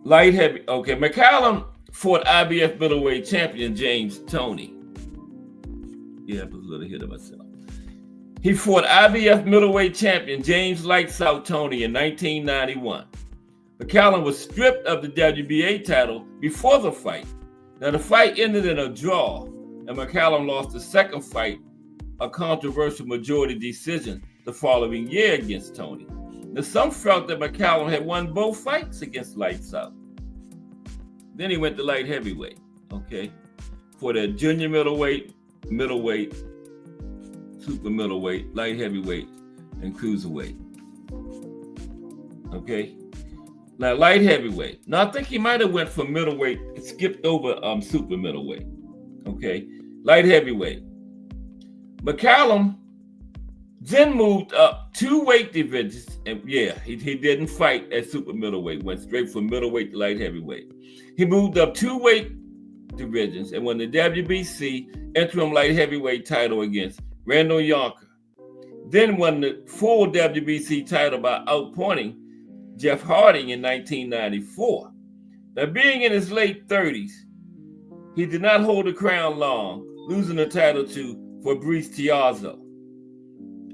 Light heavy. Okay, Mccallum fought IBF middleweight champion James Toney. Yeah, I was a little ahead of myself. He fought IBF middleweight champion James Lights Out Toney in 1991. Mccallum was stripped of the WBA title before the fight. Now, the fight ended in a draw, and Mccallum lost the 2nd fight, a controversial majority decision, the following year against Toney. Now, some felt that Mccallum had won both fights against Lights Out. Then he went to light heavyweight, okay, for the junior middleweight, middleweight, super middleweight, light heavyweight, and cruiserweight. Okay. Now, light heavyweight. Now, I think he might have went from middleweight, skipped over super middleweight. Okay. Light heavyweight. Mccallum Then moved up 2 weight divisions, and yeah, he didn't fight at super middleweight, went straight from middleweight to light heavyweight. He moved up 2 weight divisions and won the WBC interim light heavyweight title against Randall Yonker. Then won the full WBC title by outpointing Jeff Harding in 1994. Now, being in his late 30s, he did not hold the crown long, losing the title to Fabrice Tiazzo.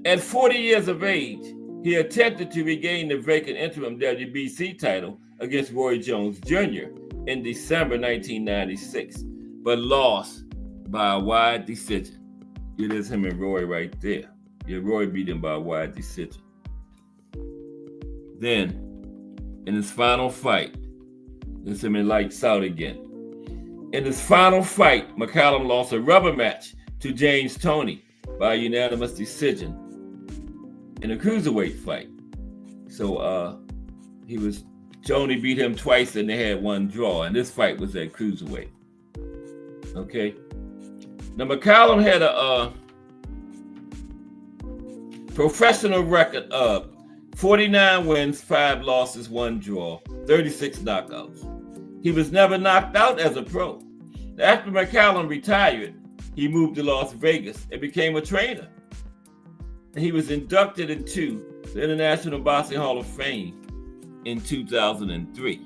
At 40 years of age, he attempted to regain the vacant interim WBC title against Roy Jones Jr. in December 1996, but lost by a wide decision. It is him and Roy right there. Yeah, Roy beat him by a wide decision. Then, in his final fight, this him in lights out again. In his final fight, Mccallum lost a rubber match to James Toney by a unanimous decision in a cruiserweight fight. So Toney beat him twice and they had one draw, and this fight was at cruiserweight. Okay. Now Mccallum had a professional record of 49 wins, 5 losses, 1 draw, 36 knockouts. He was never knocked out as a pro. After Mccallum retired, he moved to Las Vegas and became a trainer. He was inducted into the International Boxing Hall of Fame in 2003.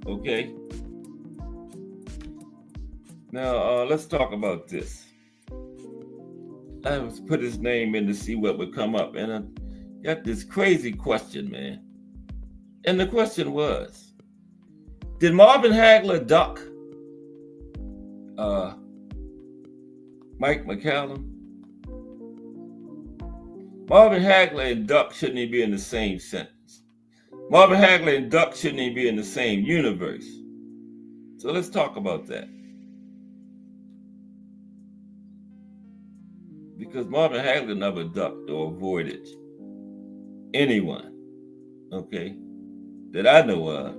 Okay. Now, let's talk about this. I was put his name in to see what would come up, and I got this crazy question, man. And the question was, did Marvin Hagler duck Mike Mccallum? Marvin Hagler and duck shouldn't even be in the same sentence. Marvin Hagler and duck shouldn't even be in the same universe. So let's talk about that. Because Marvin Hagler never ducked or avoided anyone, okay, that I know of.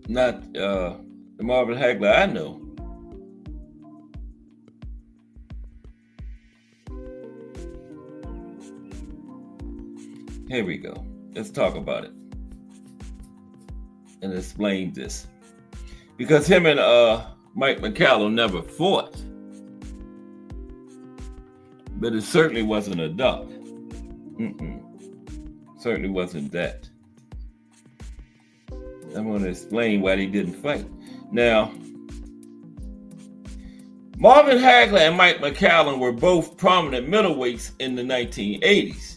Not the Marvin Hagler I know. Here we go. Let's talk about it and explain this. Because him and Mike Mccallum never fought. But it certainly wasn't a duck. Certainly wasn't that. I'm going to explain why they didn't fight. Now, Marvin Hagler and Mike Mccallum were both prominent middleweights in the 1980s.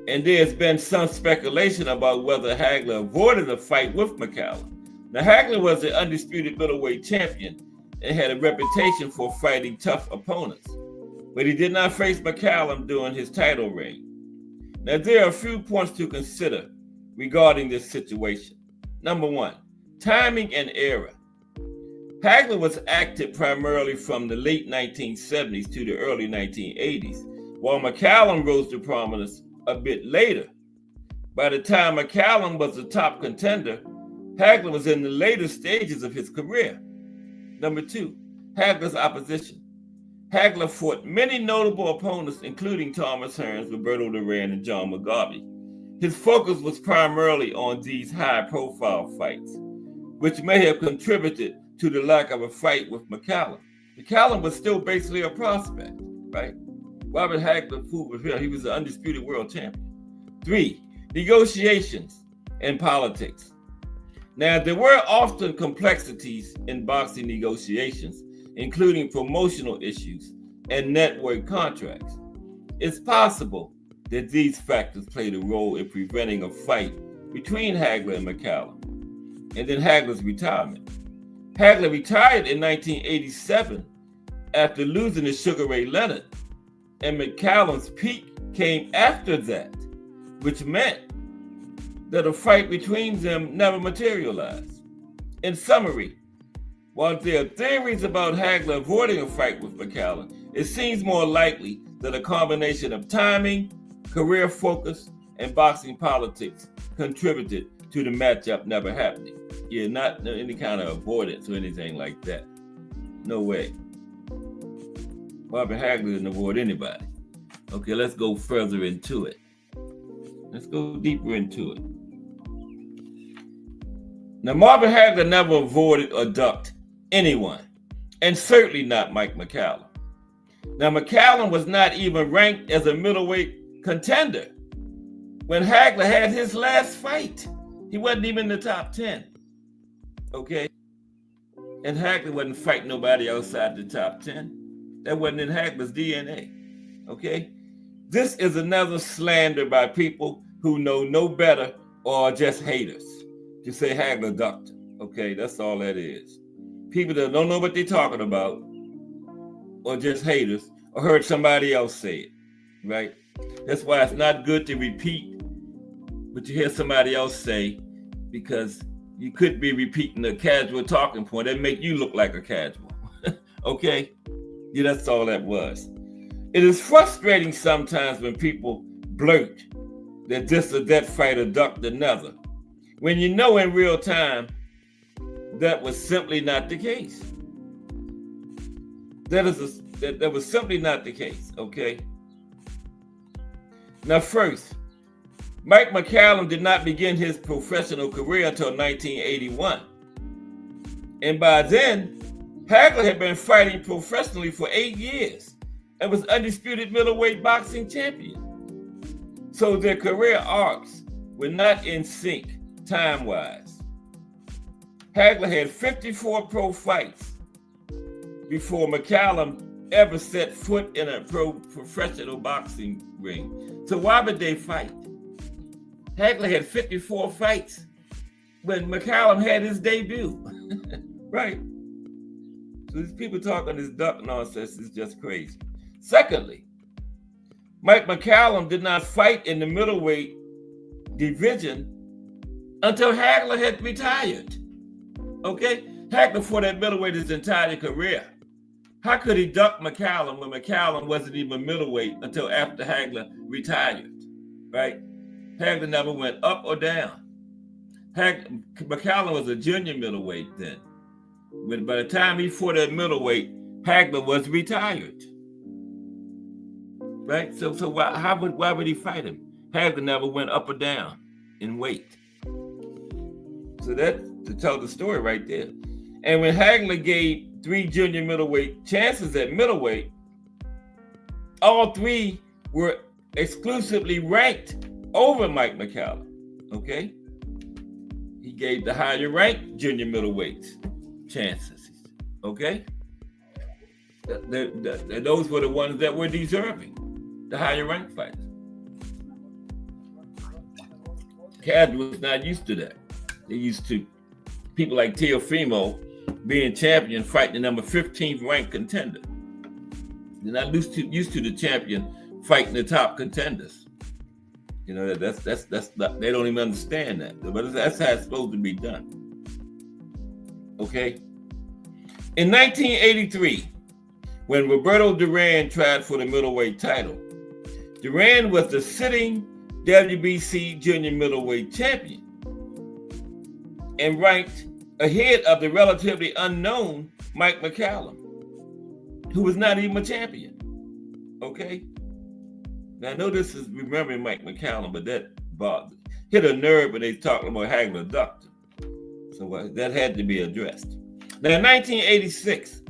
And there's been some speculation about whether Hagler avoided a fight with Mccallum. Now, Hagler was the undisputed middleweight champion and had a reputation for fighting tough opponents. But he did not face Mccallum during his title reign. Now, there are a few points to consider regarding this situation. Number one, timing and era. Hagler was active primarily from the late 1970s to the early 1980s, while Mccallum rose to prominence a bit later. By the time Mccallum was the top contender, Hagler was in the later stages of his career. Number two, Hagler's opposition. Hagler fought many notable opponents, including Thomas Hearns, Roberto Duran, and John McGarvey. His focus was primarily on these high-profile fights, which may have contributed to the lack of a fight with Mccallum. Mccallum was still basically a prospect, right? Robert Hagler proved with him, he was the undisputed world champion. 3, negotiations and politics. Now, there were often complexities in boxing negotiations, including promotional issues and network contracts. It's possible that these factors played a role in preventing a fight between Hagler and Mccallum. And then Hagler's retirement. Hagler retired in 1987 after losing to Sugar Ray Leonard, and Mccallum's peak came after that, which meant that a fight between them never materialized. In summary, While there are theories about Hagler avoiding a fight with Mccallum, it seems more likely that a combination of timing, career focus, and boxing politics contributed to the matchup never happening. Yeah, not any kind of avoidance or anything like that. No way. Marvin Hagler didn't avoid anybody. Okay, let's go further into it. Let's go deeper into it. Now, Marvin Hagler never avoided or ducked anyone, and certainly not Mike Mccallum. Now, Mccallum was not even ranked as a middleweight contender when Hagler had his last fight. He wasn't even in the top 10. Okay? And Hagler wasn't fighting nobody outside the top 10. That wasn't in Hagler's DNA. Okay? This is another slander by people who know no better or are just haters to say Hagler ducked him. Okay? That's all that is. People that don't know what they're talking about or just haters or heard somebody else say it. Right? That's why it's not good to repeat what you hear somebody else say, because you could be repeating a casual talking point that make you look like a casual. Okay? Yeah, that's all that was. It is frustrating sometimes when people blurt that this or that fighter ducked another, when you know in real time that was simply not the case. That was simply not the case, okay? Now first, Mike Mccallum did not begin his professional career until 1981. And by then, Hagler had been fighting professionally for 8 years and was undisputed middleweight boxing champion. So their career arcs were not in sync time-wise. Hagler had 54 pro fights before Mccallum ever set foot in a professional boxing ring. So why would they fight? Hagler had 54 fights when Mccallum had his debut. Right? So these people talking this duck nonsense is just crazy. Secondly, Mike Mccallum did not fight in the middleweight division until Hagler had retired. Okay? Hagler fought at middleweight his entire career. How could he duck Mccallum when Mccallum wasn't even middleweight until after Hagler retired? Right? Hagler never went up or down. Mccallum was a junior middleweight then. But by the time he fought at middleweight, Hagler was retired. Right? So why would he fight him? Hagler never went up or down in weight. So that to tell the story right there. And when Hagler gave 3 junior middleweight chances at middleweight, all 3 were exclusively ranked over Mike Mccallum. Okay? He gave the higher ranked junior middleweights chances. Okay? Those were the ones that were deserving, the higher ranked fighters. Casual was not used to that. They used to people like Teofimo being champion fighting the number 15th ranked contender. They're not used to the champion fighting the top contenders. You know, that's not, they don't even understand that. But that's how it's supposed to be done. Okay? In 1983, when Roberto Duran tried for the middleweight title, Duran was the sitting WBC junior middleweight champion and ranked ahead of the relatively unknown Mike Mccallum, who was not even a champion. Okay? Now I know this is remembering Mike Mccallum, but that hit a nerve when they talking about Hagler ducked him. So that had to be addressed. Now in 1986,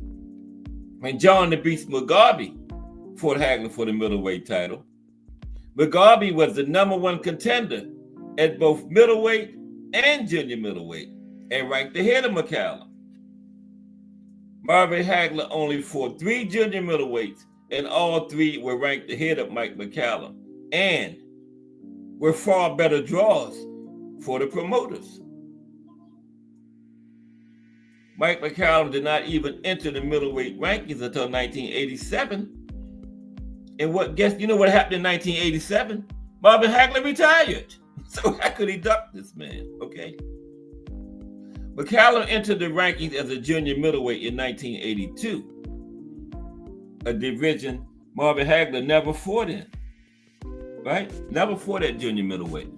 when John the Beast Mugabe fought Hagler for the middleweight title, Mugabe was the number 1 contender at both middleweight and junior middleweight and ranked ahead of Mccallum. Marvin Hagler only fought 3 junior middleweights, and all 3 were ranked ahead of Mike Mccallum and were far better draws for the promoters. Mike Mccallum did not even enter the middleweight rankings until 1987. And you know what happened in 1987? Marvin Hagler retired. So how could he duck this man? Okay. Mccallum entered the rankings as a junior middleweight in 1982, a division Marvin Hagler never fought in, right? Never fought at junior middleweight.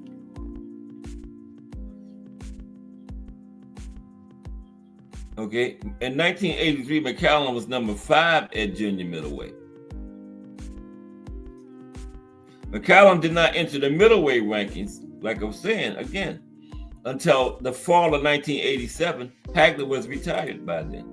Okay, in 1983, Mccallum was number 5 at junior middleweight. Mccallum did not enter the middleweight rankings, like I was saying, again, until the fall of 1987. Hagler was retired by then.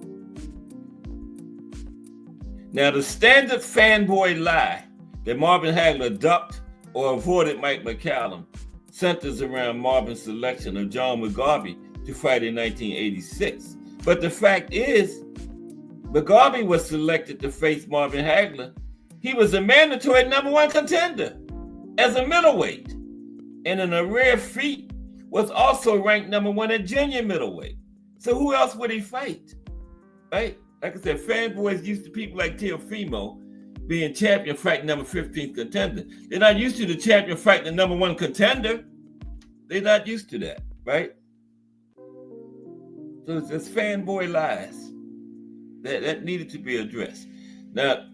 Now, the standard fanboy lie that Marvin Hagler ducked or avoided Mike Mccallum centers around Marvin's selection of John Mugabe to fight in 1986. But the fact is, Mugabe was selected to face Marvin Hagler. He was a mandatory number 1 contender as a middleweight, and in a rare feat, was also ranked number 1 at junior middleweight. So who else would he fight? Right? Like I said, fanboys used to people like Teofimo being champion fighting number 15 contender. They're not used to the champion fighting the number 1 contender. They're not used to that, right? So it's just fanboy lies that needed to be addressed. Now,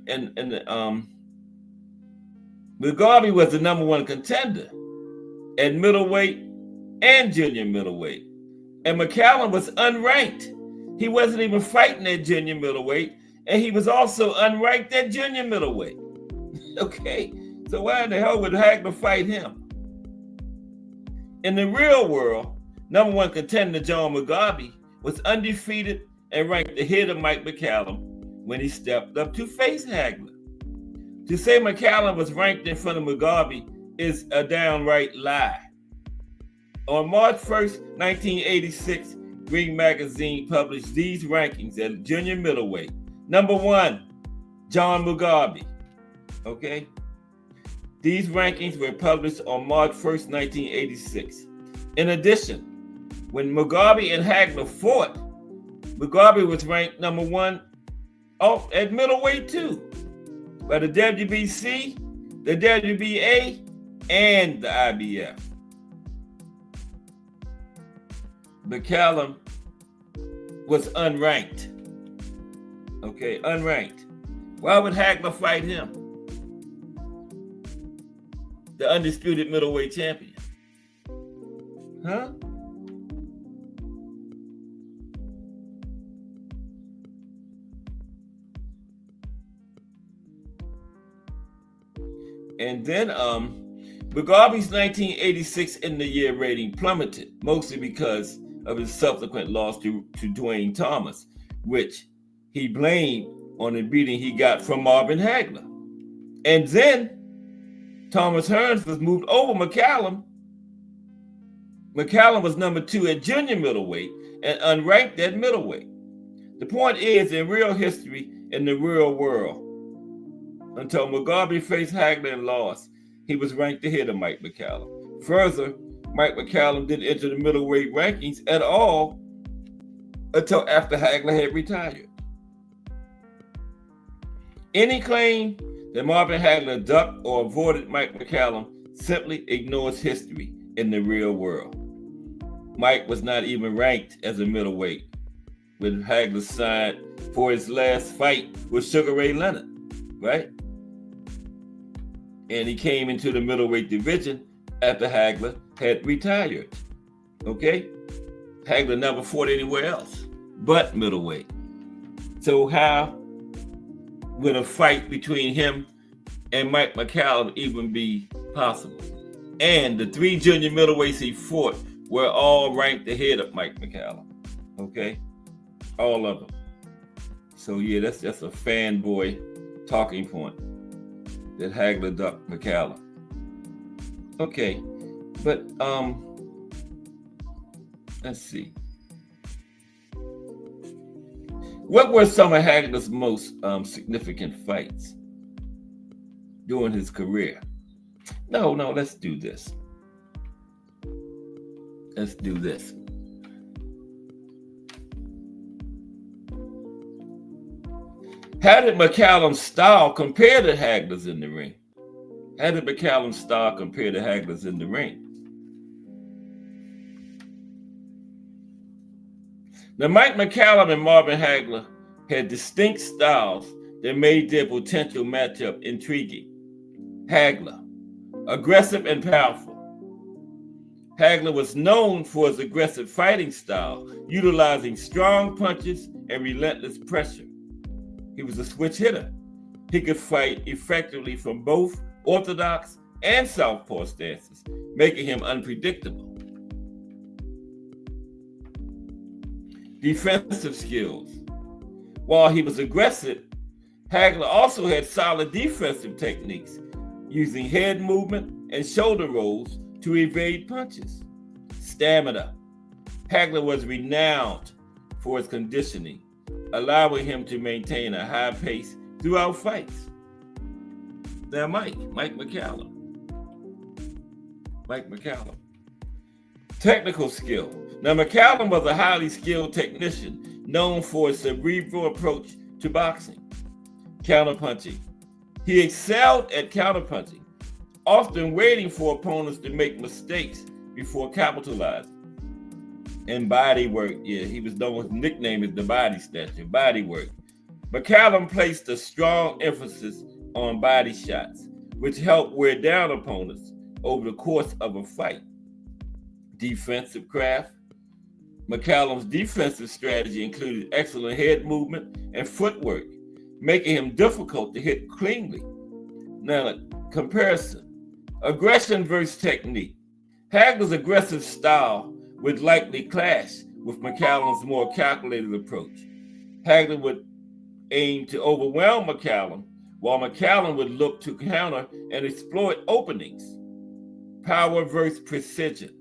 Mugabe was the number 1 contender at middleweight and junior middleweight. And Mccallum was unranked. He wasn't even fighting at junior middleweight, and he was also unranked at junior middleweight. Okay, so why in the hell would Hagler fight him? In the real world, number 1 contender John Mugabe was undefeated and ranked ahead of Mike Mccallum when he stepped up to face Hagler. To say Mccallum was ranked in front of Mugabe is a downright lie. On March 1st, 1986, Ring Magazine published these rankings at junior middleweight. Number 1, John Mugabe. Okay? These rankings were published on March 1st, 1986. In addition, when Mugabe and Hagler fought, Mugabe was ranked number 1 at middleweight too, by the WBC, the WBA, and the IBF. Mccallum was unranked. Okay, unranked. Why would Hagler fight him? The undisputed middleweight champion. Huh? And then Mugabe's 1986 end of year rating plummeted, mostly because of his subsequent loss to Dwayne Thomas, which he blamed on the beating he got from Marvin Hagler. And then Thomas Hearns was moved over Mccallum. Mccallum was number 2 at junior middleweight and unranked at middleweight. The point is, in real history, in the real world, until Mugabe faced Hagler and lost, he was ranked ahead of Mike Mccallum. Further, Mike Mccallum didn't enter the middleweight rankings at all until after Hagler had retired. Any claim that Marvin Hagler ducked or avoided Mike Mccallum simply ignores history in the real world. Mike was not even ranked as a middleweight when Hagler signed for his last fight with Sugar Ray Leonard, right? And he came into the middleweight division after Hagler had retired. Okay? Hagler never fought anywhere else but middleweight. So how would a fight between him and Mike Mccallum even be possible? And the 3 junior middleweights he fought were all ranked ahead of Mike Mccallum. Okay? All of them. So yeah, that's just a fanboy talking point, that Hagler ducked Mccallum. Okay, but let's see. What were some of Hagler's most significant fights during his career? No, let's do this. Let's do this. How did Mccallum's style compare to Hagler's in the ring? How did Mccallum's style compare to Hagler's in the ring? Now, Mike Mccallum and Marvin Hagler had distinct styles that made their potential matchup intriguing. Hagler, aggressive and powerful. Hagler was known for his aggressive fighting style, utilizing strong punches and relentless pressure. He was a switch hitter. He could fight effectively from both orthodox and southpaw stances, making him unpredictable. Defensive skills. While he was aggressive, Hagler also had solid defensive techniques, using head movement and shoulder rolls to evade punches. Stamina. Hagler was renowned for his conditioning, allowing him to maintain a high pace throughout fights. Now, Mike Mccallum. Technical skill. Now, Mccallum was a highly skilled technician, known for his cerebral approach to boxing. Counterpunching. He excelled at counterpunching, often waiting for opponents to make mistakes before capitalizing. And body work. Yeah, he was known, his nickname is the BODYSNATCHER, body work. Mccallum placed a strong emphasis on body shots, which helped wear down opponents over the course of a fight. Defensive craft. Mccallum's defensive strategy included excellent head movement and footwork, making him difficult to hit cleanly. Now, comparison. Aggression versus technique. Hagler's aggressive style would likely clash with Mccallum's more calculated approach. Hagler would aim to overwhelm Mccallum, while Mccallum would look to counter and exploit openings. Power versus precision.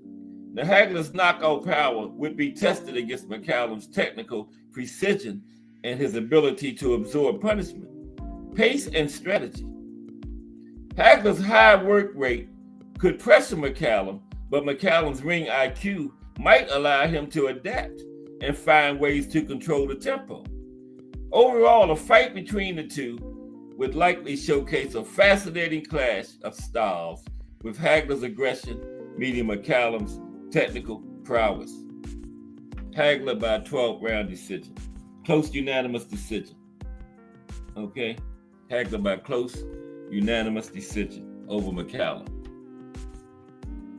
Now, Hagler's knockout power would be tested against Mccallum's technical precision and his ability to absorb punishment. Pace and strategy. Hagler's high work rate could pressure Mccallum, but Mccallum's ring IQ might allow him to adapt and find ways to control the tempo. Overall, a fight between the two would likely showcase a fascinating clash of styles, with Hagler's aggression meeting Mccallum's technical prowess. Hagler by 12-round decision. Close unanimous decision. Okay? Hagler by close unanimous decision over Mccallum.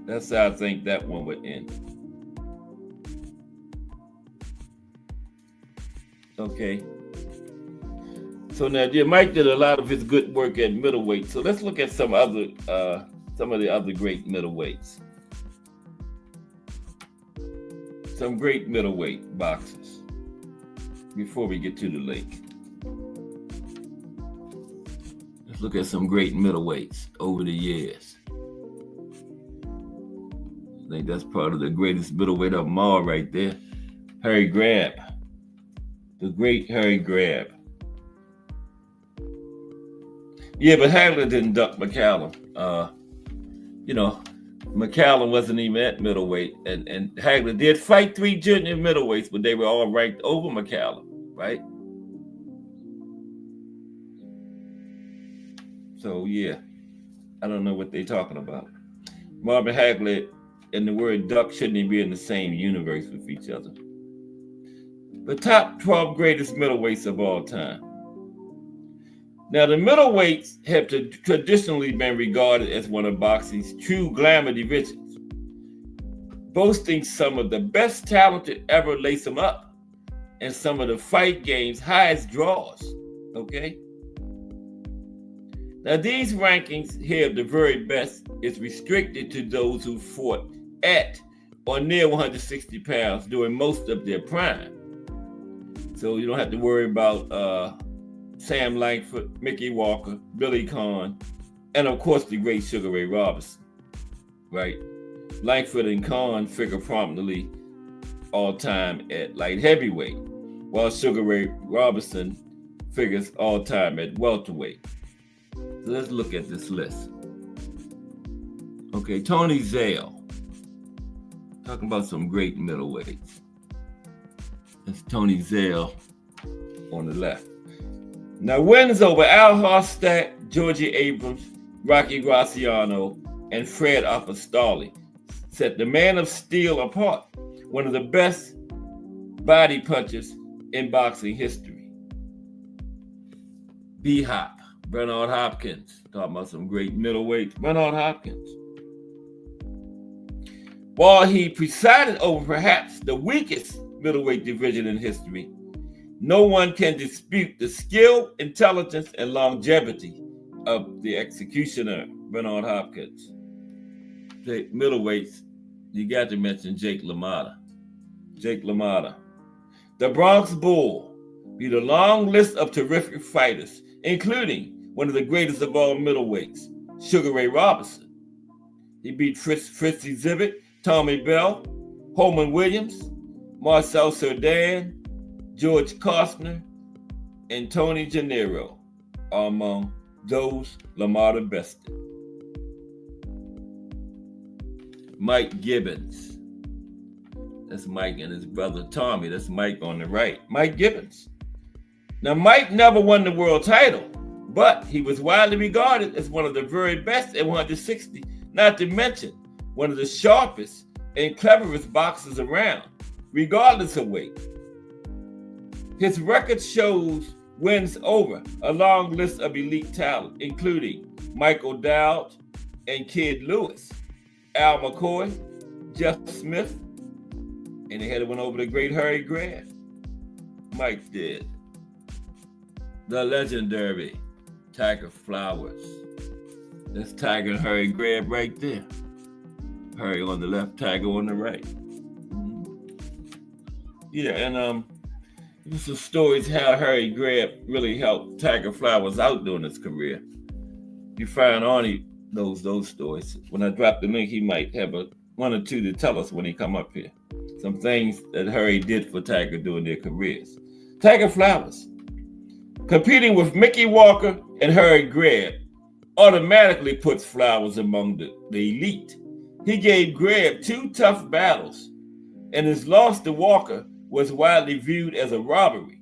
That's how I think that one would end. Okay. So now, Mike did a lot of his good work at middleweight. So let's look at some of the other great middleweights. Some great middleweight boxers before we get to the lake. Let's look at some great middleweights over the years. I think that's part of the greatest middleweight of them all right there. Harry Grab. The great Harry Grab. Yeah, but Hagler didn't duck Mccallum. Mccallum wasn't even at middleweight, and Hagler did fight 3 junior middleweights, but they were all ranked over Mccallum, right? So yeah, I don't know what they're talking about. Marvin Hagler and the word duck shouldn't even be in the same universe with each other. The top 12 greatest middleweights of all time. Now, the middleweights have traditionally been regarded as one of boxing's true glamour divisions, boasting some of the best talent to ever lace them up and some of the fight game's highest draws, okay? Now, these rankings here of the very best is restricted to those who fought at or near 160 pounds during most of their prime. So you don't have to worry about Sam Langford, Mickey Walker, Billy Conn, and of course the great Sugar Ray Robinson, right? Langford and Conn figure prominently all time at light heavyweight, while Sugar Ray Robinson figures all time at welterweight. So let's look at this list. Okay, Tony Zale. Talking about some great middleweights. That's Tony Zale on the left. Now, wins over Al Harstack, Georgie Abrams, Rocky Graciano, and Fred Apostoli set the Man of Steel apart. One of the best body punchers in boxing history. B-Hop, Bernard Hopkins. Talking about some great middleweights. Bernard Hopkins. While he presided over perhaps the weakest middleweight division in history, no one can dispute the skill, intelligence, and longevity of the executioner, Bernard Hopkins. The middleweights, you got to mention Jake LaMotta. Jake LaMotta. The Bronx Bull beat a long list of terrific fighters, including one of the greatest of all middleweights, Sugar Ray Robinson. He beat Fritzy Zivit, Tommy Bell, Holman Williams, Marcel Cerdan, George Costner, and Tony Gennaro are among those LaMotta bested. Mike Gibbons. That's Mike and his brother Tommy. That's Mike on the right. Mike Gibbons. Now, Mike never won the world title, but he was widely regarded as one of the very best at 160, not to mention one of the sharpest and cleverest boxers around, regardless of weight. His record shows wins over a long list of elite talent, including Michael Dowd and Kid Lewis, Al McCoy, Jeff Smith, and they had one over the great Harry Grant. Mike did. The legendary Tiger Flowers. That's Tiger and Harry Grant right there. Harry on the left, Tiger on the right. Yeah, and there's some stories how Harry Grant really helped Tiger Flowers out during his career. You find Arnie knows those stories. When I drop the link, he might have one or two to tell us when he come up here. Some things that Harry did for Tiger during their careers. Tiger Flowers. Competing with Mickey Walker and Harry Grant automatically puts Flowers among the elite. He gave Grant 2 tough battles, and his loss to Walker was widely viewed as a robbery.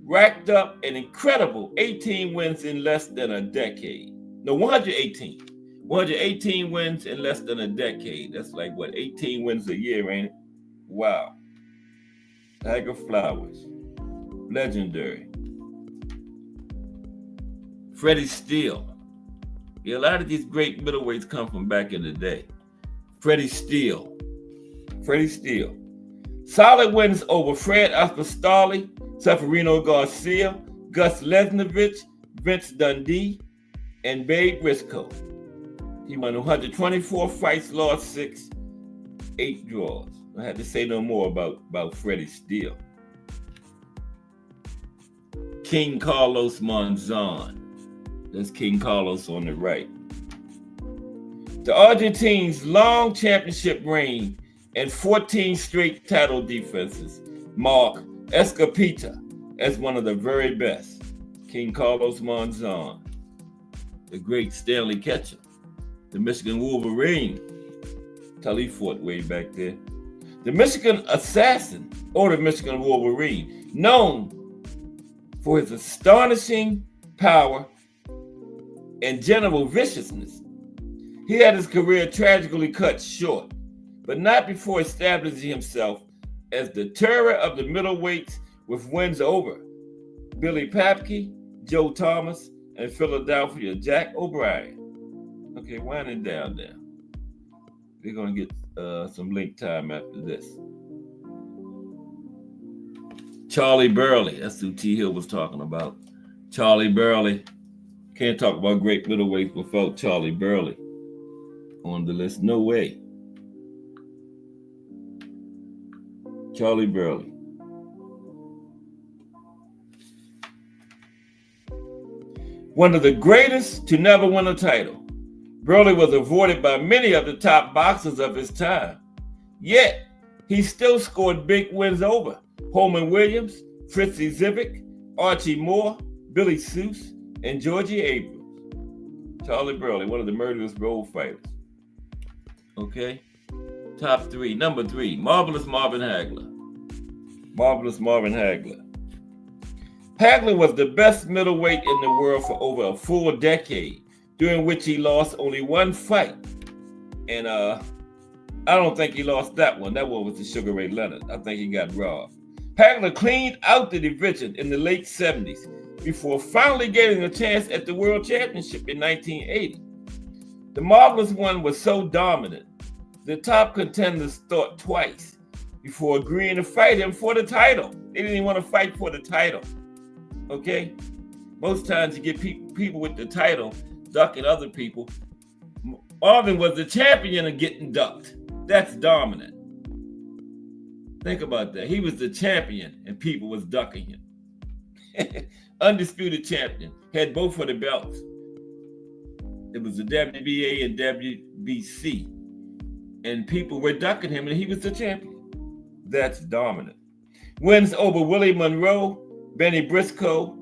Racked up an incredible 18 wins in less than a decade. No, 118. 118 wins in less than a decade. That's like, 18 wins a year, ain't it? Wow. Tiger Flowers. Legendary. Freddie Steele. Yeah, a lot of these great middleweights come from back in the day. Freddie Steele. Solid wins over Fred Apostoli, Seferino Garcia, Gus Lesnovich, Vince Dundee, and Babe Briscoe. He won 124 fights, lost 6, 8 draws. I had to say no more about Freddie Steele. King Carlos Monzon. That's King Carlos on the right. The Argentines' long championship reign and 14 straight title defenses mark Escapita as one of the very best. King Carlos Monzon. The great Stanley Ketchum. The Michigan Wolverine. Till he fought way back there. The Michigan Assassin, or the Michigan Wolverine, known for his astonishing power and general viciousness. He had his career tragically cut short, but not before establishing himself as the terror of the middleweights with wins over Billy Papke, Joe Thomas, and Philadelphia Jack O'Brien. Okay, winding down there. We're going to get some link time after this. Charlie Burley, that's who T. Hill was talking about. Charlie Burley. Can't talk about great middleweights without Charlie Burley on the list. No way. Charlie Burley. One of the greatest to never win a title. Burley was avoided by many of the top boxers of his time. Yet, he still scored big wins over Holman Williams, Fritzy Zivit, Archie Moore, Billy Seuss, and Georgie Abrams. Charlie Burley, one of the murderous road fighters. Okay. Top 3. Number 3, Marvelous Marvin Hagler. Marvelous Marvin Hagler. Hagler was the best middleweight in the world for over a full decade, during which he lost only one fight. And I don't think he lost that one. That one was to Sugar Ray Leonard. I think he got robbed. Hagler cleaned out the division in the late 70s before finally getting a chance at the World Championship in 1980. The Marvelous One was so dominant, the top contenders thought twice before agreeing to fight him for the title. They didn't even want to fight for the title. Okay? Most times you get people with the title ducking other people. Marvin was the champion of getting ducked. That's dominant. Think about that. He was the champion and people was ducking him. Undisputed champion. Had both of the belts. It was the WBA and WBC. And people were ducking him and he was the champion. That's dominant. Wins over Willie Monroe, Benny Briscoe,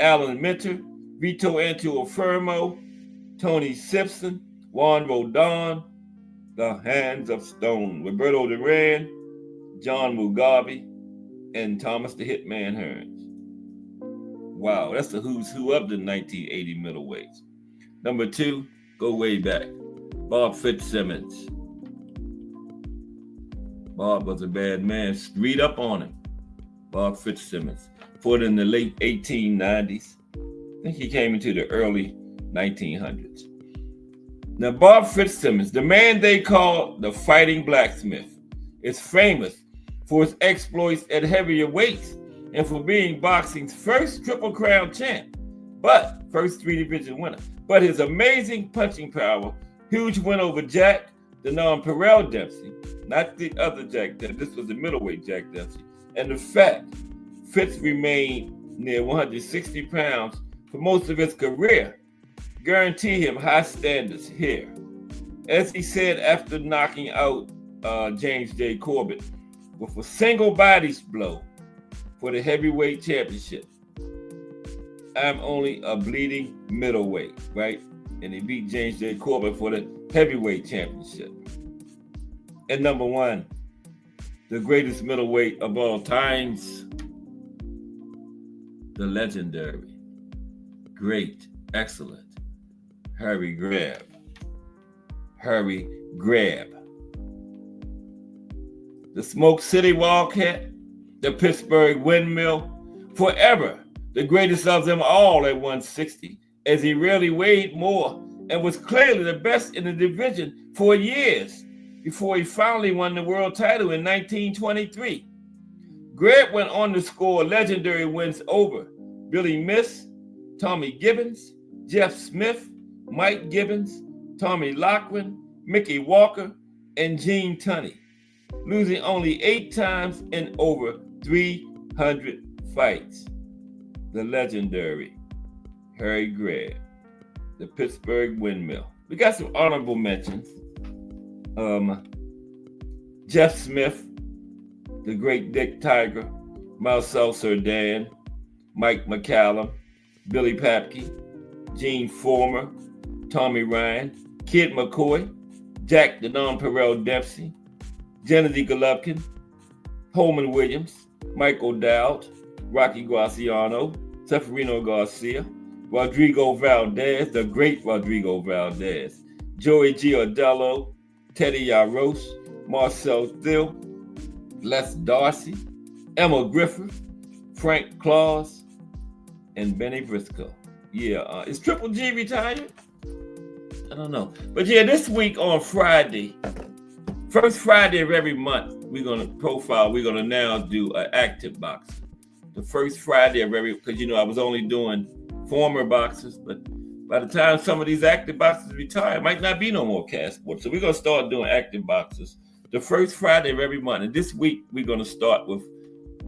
Alan Minter, Vito Antuofermo, Tony Simpson, Juan Rodon, The Hands of Stone, Roberto Duran, John Mugabe, and Thomas the Hitman Hearns. Wow, that's the who's who of the 1980 middleweights. Number 2, go way back. Bob Fitzsimmons. Bob was a bad man. Read up on him. Bob Fitzsimmons. Fought in the late 1890s. I think he came into the early 1900s. Now, Bob Fitzsimmons, the man they call the Fighting Blacksmith, is famous for his exploits at heavier weights and for being boxing's first Triple Crown champ, but first 3 division winner. But his amazing punching power, huge win over Jack, the non-Perel Dempsey, not the other Jack Dempsey, this was the middleweight Jack Dempsey, and the fact Fitz remained near 160 pounds for most of his career guarantee him high standards here. As he said after knocking out James J. Corbett with a single body blow for the heavyweight championship. I'm only a bleeding middleweight, right? And he beat James J. Corbett for the heavyweight championship. And number 1, the greatest middleweight of all times, the legendary, great, excellent, Harry Grab. Harry Grab. The Smoke City Wildcat, the Pittsburgh Windmill, forever the greatest of them all at 160, as he rarely weighed more and was clearly the best in the division for years before he finally won the world title in 1923. Grant went on to score legendary wins over Billy Miss, Tommy Gibbons, Jeff Smith, Mike Gibbons, Tommy Loughran, Mickey Walker, and Gene Tunney, losing only 8 times in over 300 fights. The legendary Harry Grab, the Pittsburgh Windmill. We got some honorable mentions. Jeff Smith, the great Dick Tiger, Marcel Cerdan, Mike McCallum, Billy Papke, Gene Former, Tommy Ryan, Kid McCoy, Jack the Non-Perel Dempsey, Gennady Golovkin, Holman Williams, Mike O'Dowd, Rocky Graciano, Seferino Garcia, Rodrigo Valdez, the great Rodrigo Valdez, Joey Giardello, Teddy Yaros, Marcel Thiel, Les Darcy, Emma Griffith, Frank Claus, and Benny Briscoe. Yeah, is Triple G retired? I don't know. But yeah, this week on Friday, first Friday of every month, we're going to now do an active boxing. The first Friday of every, because I was only doing former boxers, but by the time some of these active boxers retire, might not be no more cast sports. So we're going to start doing active boxers the first Friday of every month. And this week, we're going to start with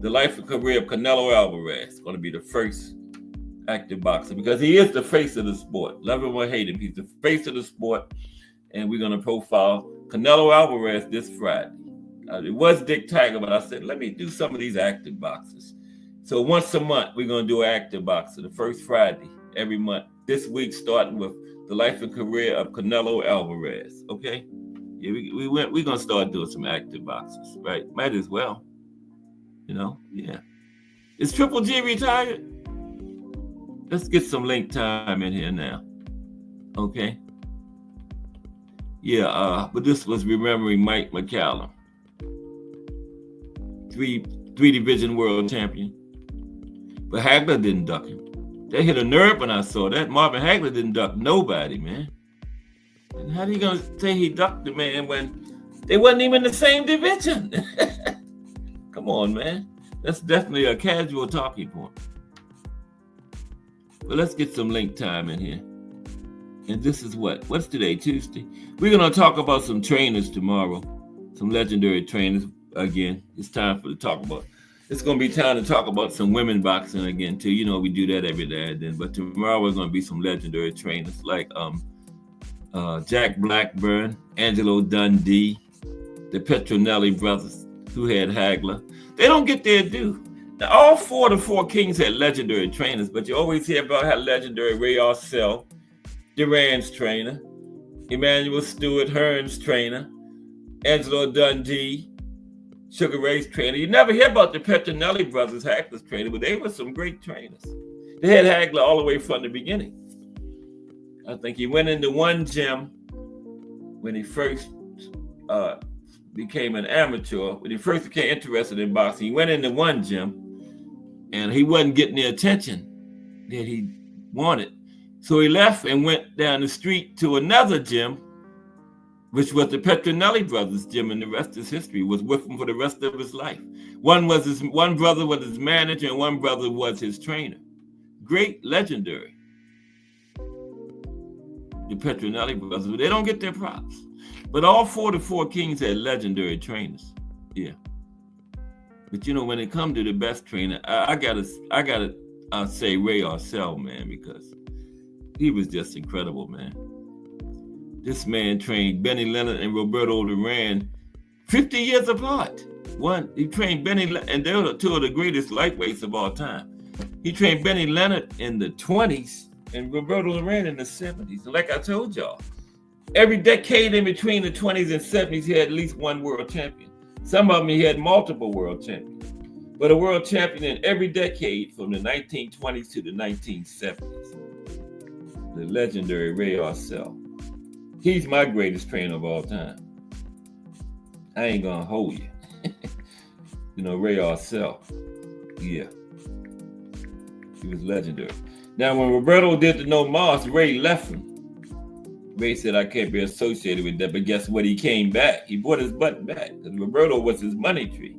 the life and career of Canelo Alvarez. It's going to be the first active boxer because he is the face of the sport. Love him or hate him, he's the face of the sport. And we're going to profile Canelo Alvarez this Friday. It was Dick Tiger, but I said, let me do some of these active boxers. So once a month, we're going to do an active boxer, the first Friday every month. This week, starting with the life and career of Canelo Alvarez. Okay? Yeah, we're going to start doing some active boxers, right? Might as well. Yeah. Is Triple G retired? Let's get some link time in here now. Okay? Yeah, but this was remembering Mike Mccallum, three division world champion. But Hagler didn't duck him. They hit a nerve when I saw that. Marvin Hagler didn't duck nobody, man. And how are you gonna say he ducked the man when they wasn't even in the same division? Come on, man. That's definitely a casual talking point. But let's get some link time in here. And this is what's today, Tuesday? We're gonna talk about some trainers tomorrow, some legendary trainers again. It's time to talk about. It's gonna be time to talk about some women boxing again too. You know, we do that every day and then. But tomorrow we're gonna be some legendary trainers like Jack Blackburn, Angelo Dundee, the Petronelli brothers who had Hagler. They don't get their due. Now, all four of the four kings had legendary trainers, but you always hear about how legendary Ray Arcel, Duran's trainer, Emmanuel Stewart, Hearn's trainer, Angelo Dundee, Sugar Ray's trainer. You never hear about the Petronelli brothers, Hagler's trainer, but they were some great trainers. They had Hagler all the way from the beginning. I think he went into one gym when he first became an amateur. When he first became interested in boxing, he went into one gym and he wasn't getting the attention that he wanted. So he left and went down the street to another gym, which was the Petronelli brothers gym, and the rest is history. Was with him for the rest of his life. One brother was his manager and one brother was his trainer. Great, legendary. The Petronelli brothers, but they don't get their props. But all four of the four kings had legendary trainers. Yeah. But you know, when it comes to the best trainer, I gotta say Ray Arcel, man, because he was just incredible, man. This man trained Benny Leonard and Roberto Duran 50 years apart. He trained Benny, and they were two of the greatest lightweights of all time. He trained Benny Leonard in the 20s and Roberto Duran in the 70s. And like I told y'all, every decade in between the 20s and 70s, he had at least one world champion. Some of them he had multiple world champions. But a world champion in every decade from the 1920s to the 1970s. The legendary Ray Arcel. He's my greatest trainer of all time. I ain't gonna hold you. You know, Ray Arcel. Yeah. He was legendary. Now, when Roberto did the No Mas, Ray left him. Ray said, I can't be associated with that. But guess what? He came back. He brought his butt back. Because Roberto was his money tree.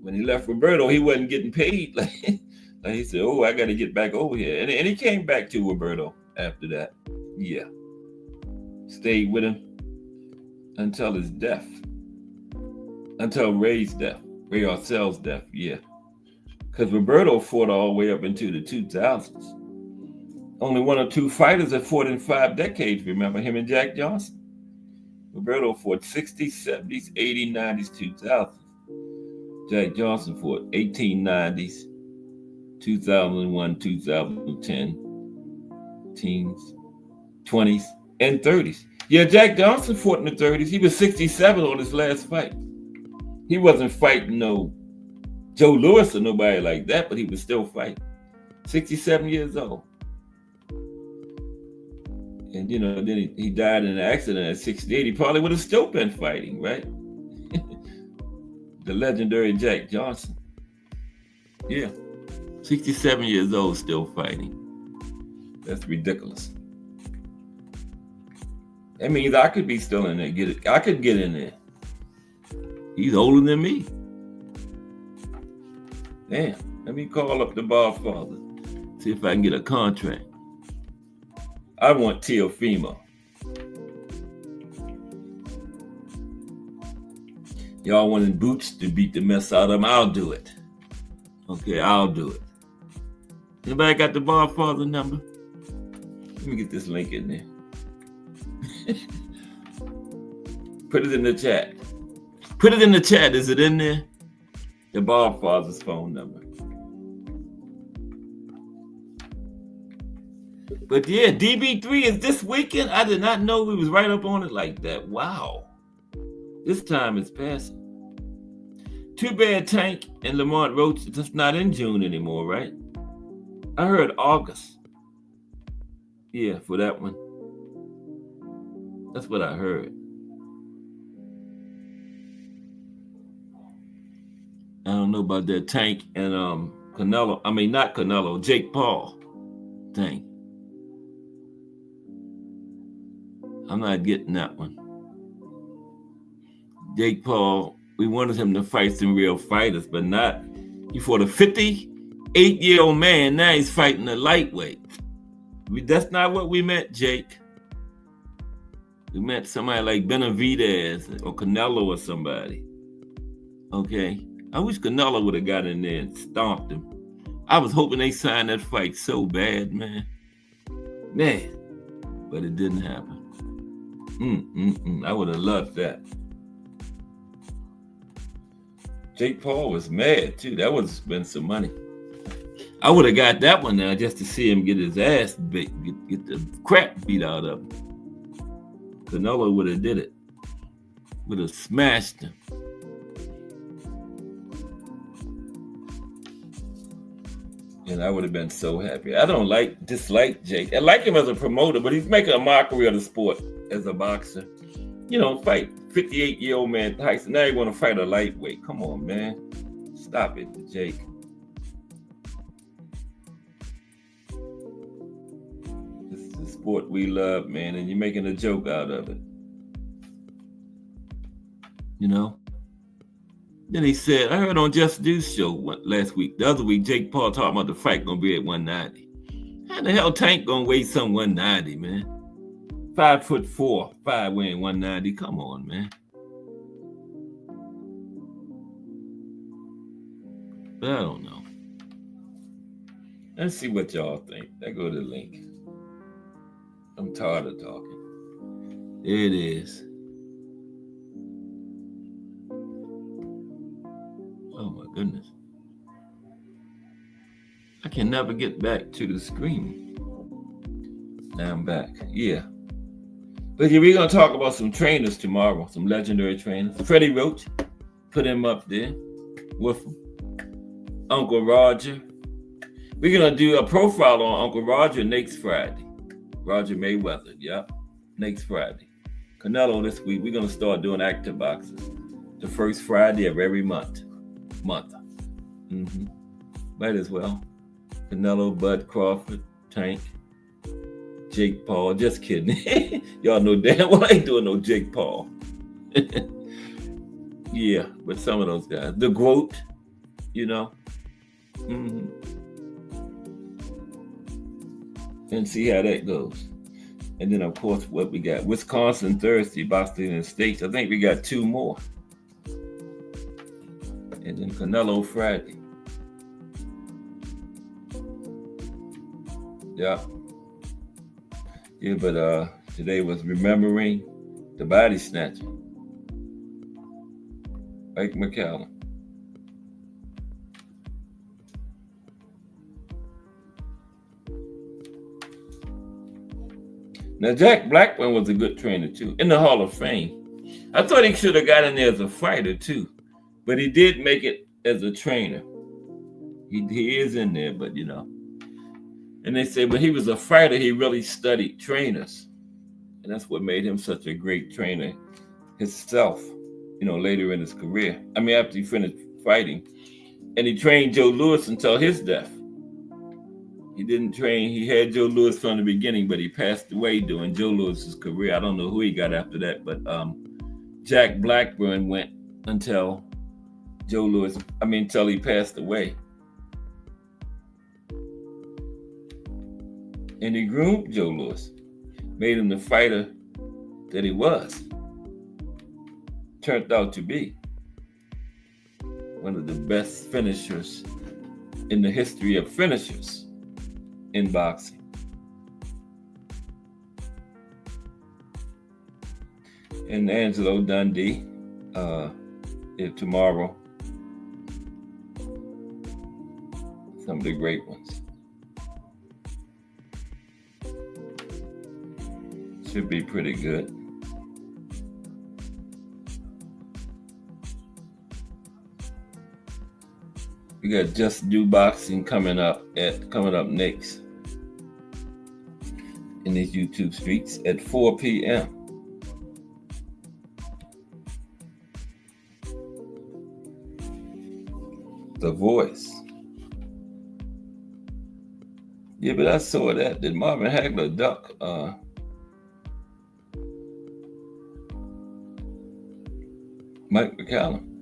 When he left Roberto, he wasn't getting paid. Like he said, oh, I got to get back over here. And he came back to Roberto after that. Yeah. Stayed with him until his death. Until Ray's death. Ray Arcel's death, yeah. Because Roberto fought all the way up into the 2000s. Only one or two fighters that fought in 5 decades, remember him and Jack Johnson. Roberto fought 60s, 70s, 80s, 90s, 2000s. Jack Johnson fought 1890s, 2001, 2010, teens, 20s, and 30s. Yeah, Jack Johnson fought in the 30s. He was 67 on his last fight. He wasn't fighting no Joe Louis or nobody like that, but he was still fighting. 67 years old. And, you know, then he died in an accident at 68. He probably would have still been fighting, right? The legendary Jack Johnson. Yeah. 67 years old, still fighting. That's ridiculous. That means I could be still in there. I could get in there. He's older than me. Damn. Let me call up the Barfather. See if I can get a contract. I want Teofimo. Y'all wanting Boots to beat the mess out of him? I'll do it. Okay, I'll do it. Anybody got the Barfather number? Let me get this link in there. Put it in the chat. Put it in the chat. Is it in there? The Barfather's phone number. But yeah, DB3 is this weekend. I did not know we was right up on it like that. Wow. This time is passing. Too bad Tank and Lamont Roach, that's not in June anymore, right? I heard August. Yeah, for that one. That's what I heard. I don't know about that Tank and Canelo. I mean, not Canelo, Jake Paul thing. I'm not getting that one. Jake Paul, we wanted him to fight some real fighters, but not. He fought a 58-year-old man. Now he's fighting a lightweight. That's not what we meant, Jake. We meant somebody like Benavidez or Canelo or somebody. Okay? I wish Canelo would have got in there and stomped him. I was hoping they signed that fight so bad, man. Man. But it didn't happen. I would have loved that. Jake Paul was mad, too. That would have spent some money. I would have got that one now just to see him get his ass beat, get the crap beat out of him. Canelo would have did it. Would have smashed him. And I would have been so happy. I don't dislike Jake. I like him as a promoter, but he's making a mockery of the sport as a boxer. You know, fight 58-year-old man Tyson. Now you want to fight a lightweight. Come on, man. Stop it, Jake. This is the sport we love, man, and you're making a joke out of it. You know? Then he said, I heard on Just Du's show last week, the other week, Jake Paul talking about the fight going to be at 190. How the hell Tank going to weigh some 190, man? 5'4", 5 weighing 190. Come on, man. But I don't know. Let's see what y'all think. There go the link. I'm tired of talking. There it is. Oh my goodness. I can never get back to the screen. Now I'm back. Yeah. But yeah, we're going to talk about some trainers tomorrow, some legendary trainers. Freddie Roach, put him up there with him. Uncle Roger. We're going to do a profile on Uncle Roger next Friday. Roger Mayweather, yep, next Friday. Canelo this week. We're going to start doing active boxes the first Friday of every month. Might as well. Canelo, Bud Crawford, Tank, Jake Paul. Just kidding. Y'all know damn well I ain't doing no Jake Paul. Yeah, but some of those guys. The GOAT, you know. And see how that goes. And then, of course, what we got. Wisconsin Thursday, Boston and States. I think we got 2 more. And then Canelo Friday. Yeah. Yeah, but today was remembering the body snatcher. Like Mccallum. Now, Jack Blackburn was a good trainer, too, in the Hall of Fame. I thought he should have got in there as a fighter, too. But he did make it as a trainer. He is in there, but, you know. And they say when he was a fighter, he really studied trainers. And that's what made him such a great trainer himself, you know, later in his career. I mean, after he finished fighting. And he trained Joe Louis until his death. He didn't train. He had Joe Louis from the beginning, but he passed away during Joe Louis's career. I don't know who he got after that, but Jack Blackburn went until until he passed away. And he groomed Joe Louis, made him the fighter that he was. Turned out to be one of the best finishers in the history of finishers in boxing. And Angelo Dundee, tomorrow. Some of the great ones. Should be pretty good. We got Just Do Boxing coming up next in these YouTube streets at 4 p.m. The Voice. Yeah, but I saw that. Did Marvin Hagler duck Mike Mccallum?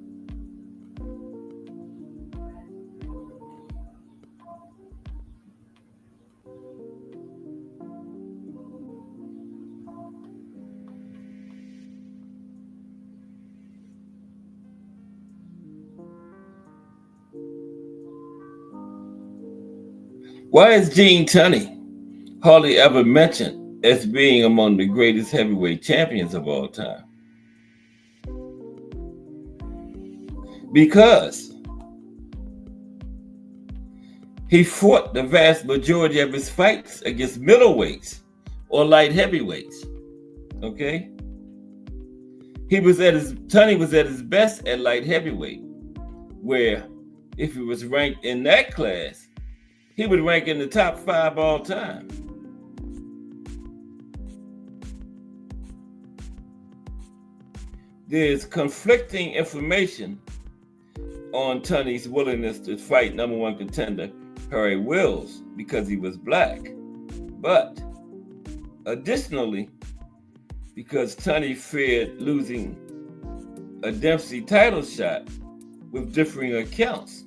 Why is Gene Tunney hardly ever mentioned as being among the greatest heavyweight champions of all time? Because he fought the vast majority of his fights against middleweights or light heavyweights. Okay? Tunney was at his best at light heavyweight, where if he was ranked in that class, he would rank in the top 5 all time. There's conflicting information on Tunney's willingness to fight number 1 contender Harry Wills because he was black. But additionally, because Tunney feared losing a Dempsey title shot with differing accounts.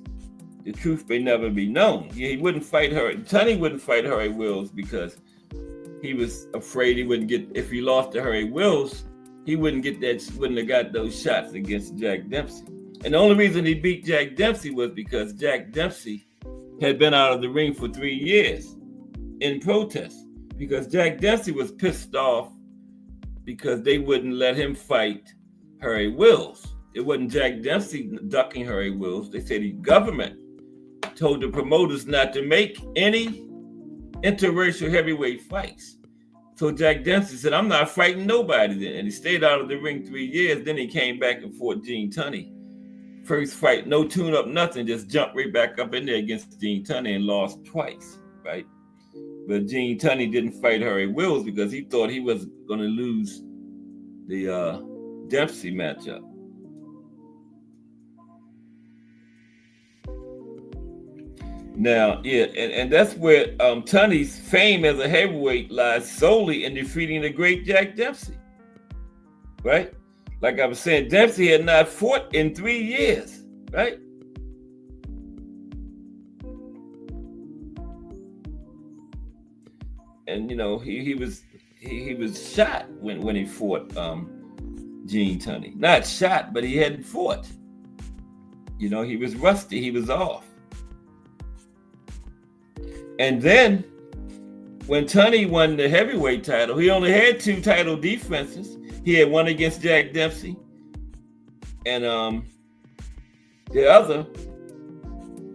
The truth may never be known. Yeah, he wouldn't fight Tunney wouldn't fight Harry Wills because he was afraid he wouldn't get, if he lost to Harry Wills, he wouldn't have got those shots against Jack Dempsey. And the only reason he beat Jack Dempsey was because Jack Dempsey had been out of the ring for 3 years in protest, because Jack Dempsey was pissed off because they wouldn't let him fight Harry Wills. It wasn't Jack Dempsey ducking Harry Wills. They said the government told the promoters not to make any interracial heavyweight fights. So Jack Dempsey said, I'm not fighting nobody then. And he stayed out of the ring 3 years. Then he came back and fought Gene Tunney. First fight, no tune-up, nothing, just jumped right back up in there against Gene Tunney and lost twice, right? But Gene Tunney didn't fight Harry Wills because he thought he was going to lose the Dempsey matchup. Now, yeah, and that's where Tunney's fame as a heavyweight lies solely in defeating the great Jack Dempsey, right? Like I was saying, Dempsey had not fought in 3 years, right? And you know, he was shot when he fought Gene Tunney. Not shot, but he hadn't fought. You know, he was rusty, he was off. And then when Tunney won the heavyweight title, he only had 2 title defenses. He had one against Jack Dempsey, and the other,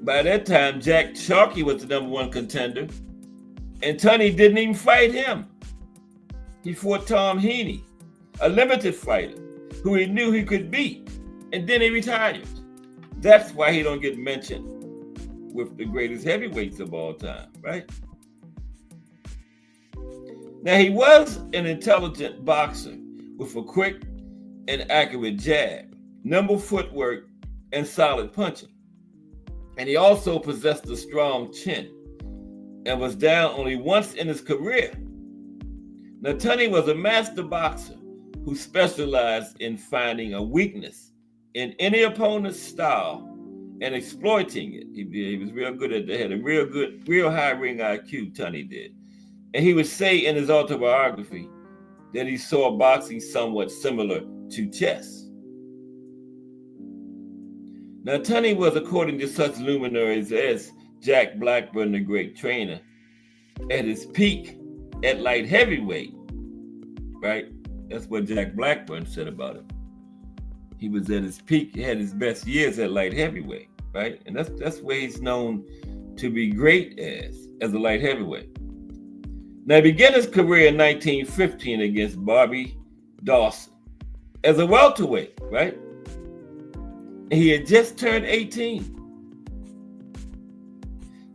by that time, Jack Sharkey was the number 1 contender, and Tunney didn't even fight him. He fought Tom Heaney, a limited fighter who he knew he could beat, and then he retired. That's why he don't get mentioned with the greatest heavyweights of all time, right? Now, he was an intelligent boxer with a quick and accurate jab, nimble footwork, and solid punching. And he also possessed a strong chin and was down only once in his career. Now, Tunney was a master boxer who specialized in finding a weakness in any opponent's style and exploiting it. He was real good at that. Had a real high ring IQ, Tunney did. And he would say in his autobiography that he saw boxing somewhat similar to chess. Now, Tunney was, according to such luminaries as Jack Blackburn, the great trainer, at his peak at light heavyweight, right? That's what Jack Blackburn said about him. He was at his peak, he had his best years at light heavyweight, right? And that's where he's known to be great as a light heavyweight. Now, he began his career in 1915 against Bobby Dawson as a welterweight, right? And he had just turned 18.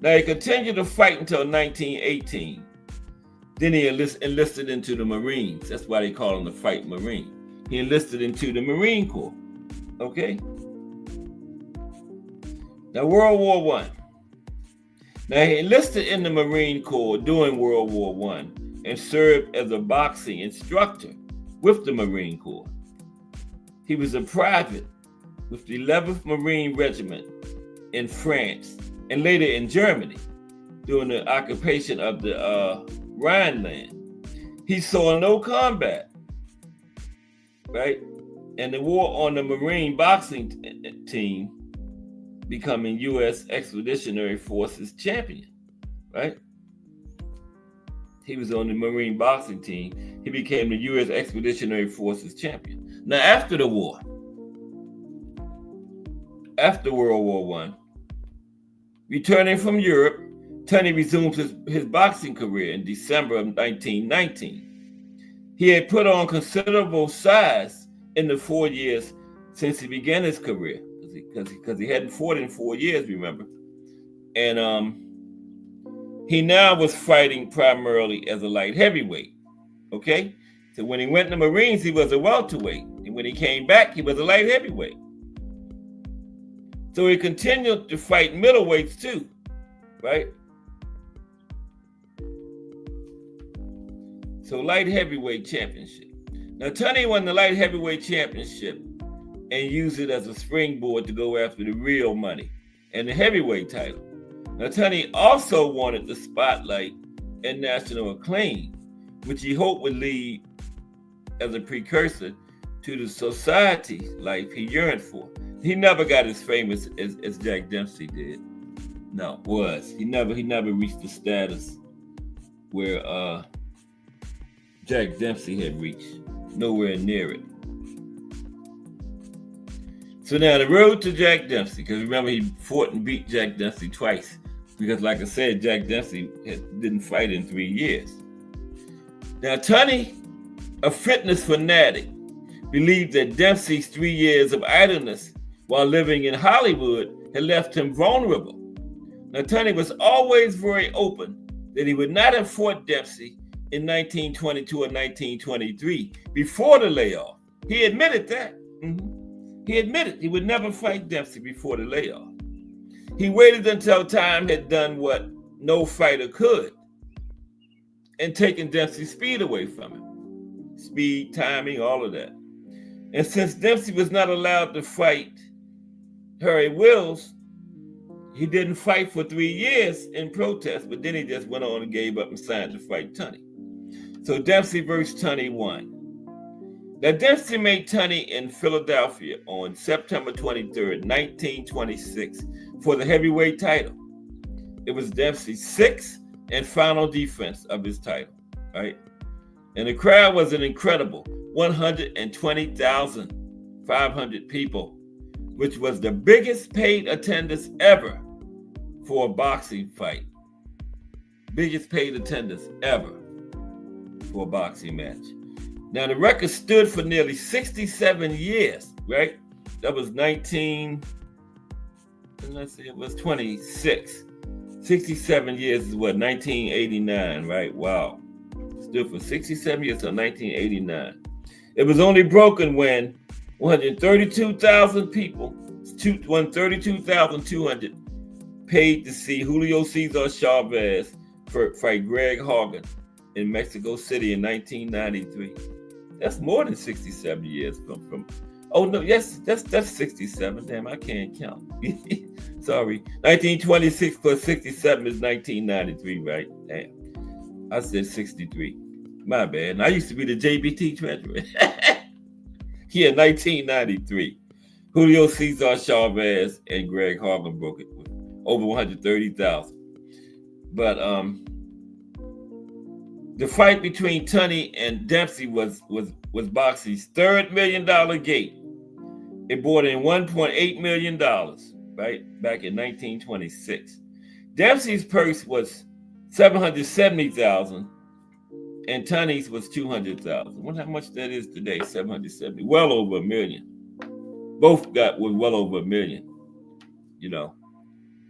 Now, he continued to fight until 1918. Then he enlisted into the Marines. That's why they call him the Fight Marine. He enlisted into the Marine Corps, okay? Now, World War One. Now, he enlisted in the Marine Corps during World War One and served as a boxing instructor with the Marine Corps. He was a private with the 11th Marine Regiment in France and later in Germany during the occupation of the Rhineland. He saw no combat, right? And the war on the Marine boxing team, becoming U.S. Expeditionary Forces champion, right? He was on the Marine boxing team. He became the U.S. Expeditionary Forces champion. Now, after the war, after World War I, returning from Europe, Tunney resumed his boxing career in December of 1919. He had put on considerable size in the 4 years since he began his career, because he hadn't fought in 4 years, remember? And he now was fighting primarily as a light heavyweight, okay? So when he went in the Marines, he was a welterweight. And when he came back, he was a light heavyweight. So he continued to fight middleweights too, right? So light heavyweight championship. Now, Tunney won the light heavyweight championship and used it as a springboard to go after the real money and the heavyweight title. Now, Tunney also wanted the spotlight and national acclaim, which he hoped would lead as a precursor to the society life he yearned for. He never got as famous as Jack Dempsey did. No, he never reached the status where Jack Dempsey had reached. Nowhere near it. So now the road to Jack Dempsey, because remember he fought and beat Jack Dempsey twice, because like I said, Jack Dempsey didn't fight in 3 years. Now Tunney, a fitness fanatic, believed that Dempsey's 3 years of idleness while living in Hollywood had left him vulnerable. Now Tunney was always very open that he would not have fought Dempsey in 1922 or 1923 before the layoff. He admitted that. He admitted he would never fight Dempsey before the layoff. He waited until time had done what no fighter could and taken Dempsey's speed away from him. Speed, timing, all of that. And since Dempsey was not allowed to fight Harry Wills, he didn't fight for 3 years in protest, but then he just went on and gave up and signed to fight Tunney. So Dempsey versus Tunney won. Now Dempsey met Tunney in Philadelphia on September 23rd, 1926 for the heavyweight title. It was Dempsey's 6th and final defense of his title, right? And the crowd was an incredible 120,500 people, which was the biggest paid attendance ever for a boxing fight. Biggest paid attendance ever for a boxing match. Now the record stood for nearly 67 years, right? That was 26. 67 years is what, 1989, right? Wow. Stood for 67 years till 1989. It was only broken when 132,000 people, 132,200 paid to see Julio Cesar Chavez fight Greg Hargan in Mexico City in 1993. That's more than 67 years from. Oh no, yes, that's 67. Damn, I can't count. Sorry, 1926 plus 67 is 1993, right? Damn, I said 63. My bad. And I used to be the JBT treasurer. Yeah, 1993. Julio Cesar Chavez and Greg Hargan broke it with over 130,000. But the fight between Tunney and Dempsey was boxing's $3 million gate. It brought in $1.8 million, right, back in 1926. Dempsey's purse was $770,000, and Tunney's was $200,000. Wonder how much that is today? 770, well over $1 million. Both were well over $1 million. You know,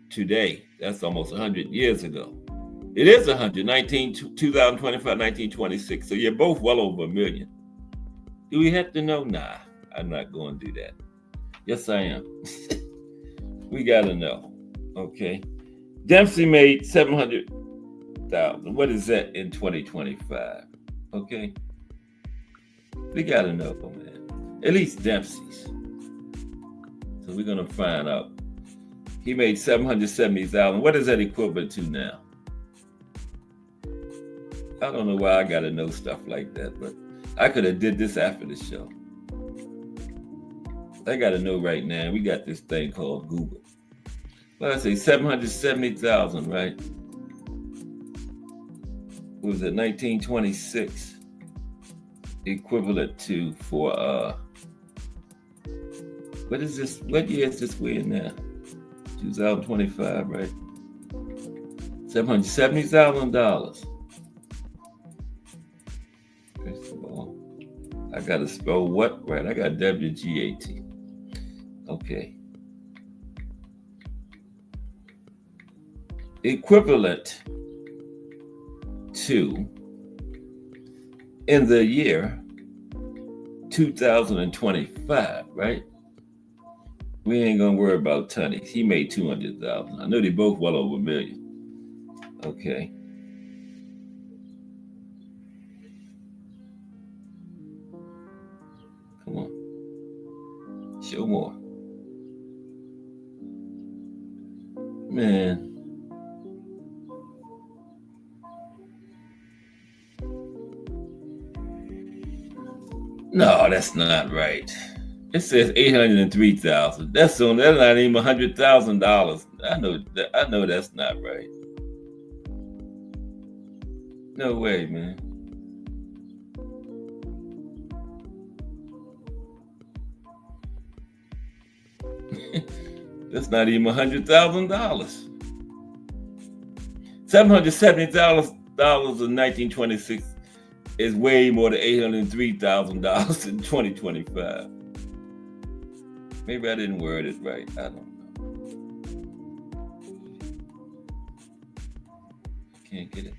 today that's almost 100 years ago. It is 2025, 1926. So you're both well over $1 million. Do we have to know? Nah, I'm not going to do that. Yes, I am. We got to know. Okay. Dempsey made $700,000. What is that in 2025? Okay. We got to know, man. At least Dempsey's. So we're going to find out. He made $770,000. What is that equivalent to now? I don't know why I got to know stuff like that, but I could have did this after the show. I got to know right now. We got this thing called Google. Well, I say 770,000, right? What was it 1926? Equivalent to for what is this? What year is this we're in now? 2025, right? $770,000. First of all, I got to spell what right? I got WGAT. Okay. Equivalent to in the year 2025, right? We ain't gonna worry about Tunney. He made 200,000. I know they both well over $1 million. Okay. Come on. Show more. Man. No, that's not right. It says 803,000. That's not even $100,000. I know that's not right. No way, man. That's not even $100,000. $770,000 in 1926 is way more than $803,000 in 2025. Maybe I didn't word it right. I don't know. Can't get it.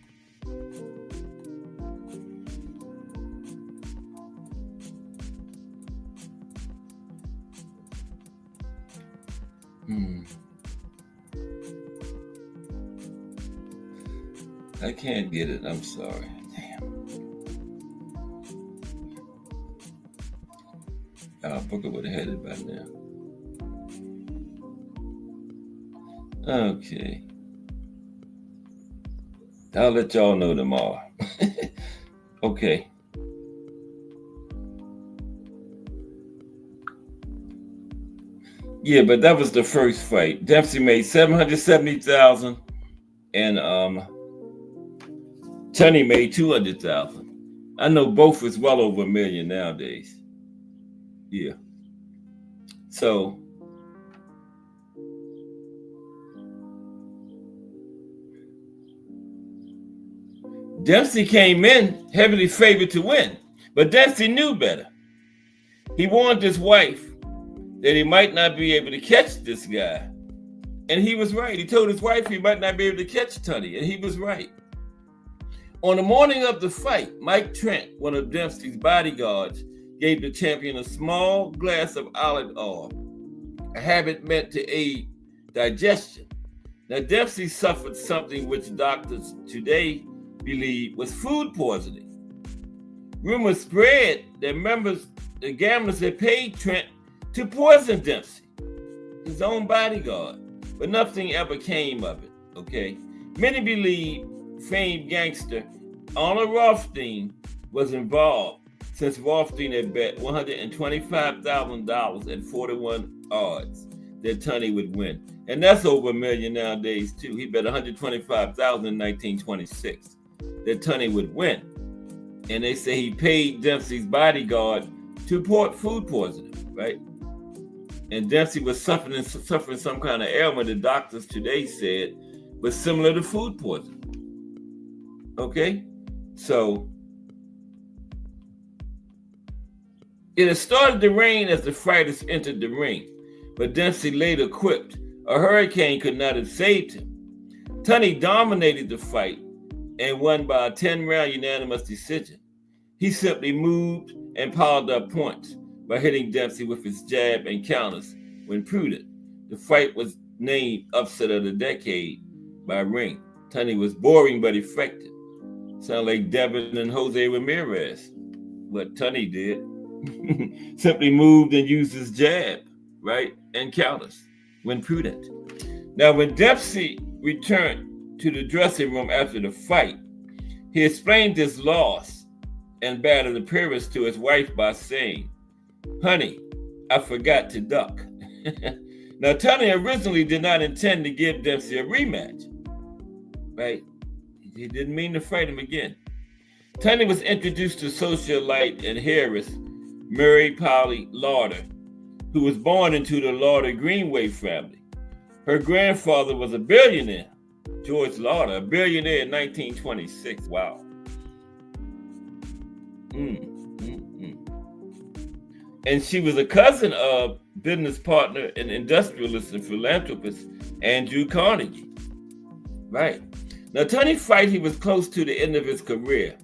I can't get it. I'm sorry. Booker would have had it by now. Okay. I'll let y'all know tomorrow. Okay. Yeah, but that was the first fight. Dempsey made $770,000 and Tunney made $200,000. I know both is well over $1 million nowadays. Yeah. So Dempsey came in heavily favored to win, but Dempsey knew better. He warned his wife that he might not be able to catch this guy. And he was right. He told his wife he might not be able to catch Tunney, and he was right. On the morning of the fight, Mike Trent, one of Dempsey's bodyguards, gave the champion a small glass of olive oil, a habit meant to aid digestion. Now, Dempsey suffered something which doctors today believe was food poisoning. Rumors spread that the gamblers had paid Trent to poison Dempsey, his own bodyguard, but nothing ever came of it, okay? Many believe famed gangster Arnold Rothstein was involved, since Rothstein had bet $125,000 at 41 odds that Tunney would win. And that's over $1 million nowadays, too. He bet $125,000 in 1926 that Tunney would win. And they say he paid Dempsey's bodyguard to report food poisoning, right? And Dempsey was suffering some kind of ailment the doctors today said was similar to food poisoning. Okay? So it had started to rain as the fighters entered the ring, but Dempsey later quipped a hurricane could not have saved him. Tunney dominated the fight and won by a 10-round unanimous decision. He simply moved and piled up points by hitting Dempsey with his jab and counters when prudent. The fight was named Upset of the Decade by Ring. Tunney was boring but effective. Sound like Devin and Jose Ramirez. What Tunney did. Simply moved and used his jab, right? And counters when prudent. Now, when Dempsey returned to the dressing room after the fight, he explained his loss and bad appearance to his wife by saying, "Honey, I forgot to duck." Now, Tunney originally did not intend to give Dempsey a rematch, right? He didn't mean to fight him again. Tunney was introduced to socialite and heiress Mary Polly Lauder, who was born into the Lauder Greenway family. Her grandfather was a billionaire, George Lauder, a billionaire in 1926. Wow. And she was a cousin of business partner and industrialist and philanthropist Andrew Carnegie. Right. Now, Tunney's fight, he was close to the end of his career.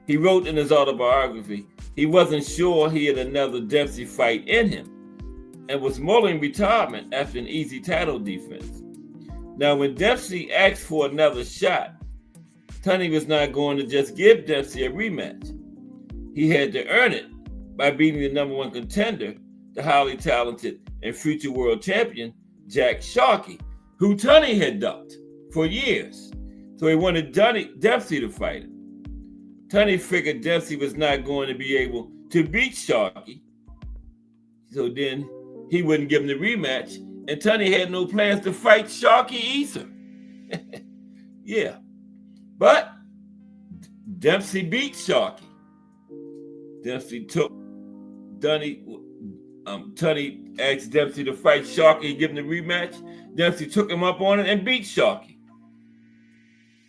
He wrote in his autobiography, he wasn't sure he had another Dempsey fight in him and was mulling retirement after an easy title defense. Now, when Dempsey asked for another shot, Tunney was not going to just give Dempsey a rematch. He had to earn it by beating the number one contender, the highly talented and future world champion, Jack Sharkey, who Tunney had ducked for years. So he wanted Dempsey to fight him. Tunney figured Dempsey was not going to be able to beat Sharkey, so then he wouldn't give him the rematch, and Tunney had no plans to fight Sharkey either. Yeah. But Dempsey beat Sharkey. Dempsey took Tunney asked Dempsey to fight Sharkey and give him the rematch. Dempsey took him up on it and beat Sharkey.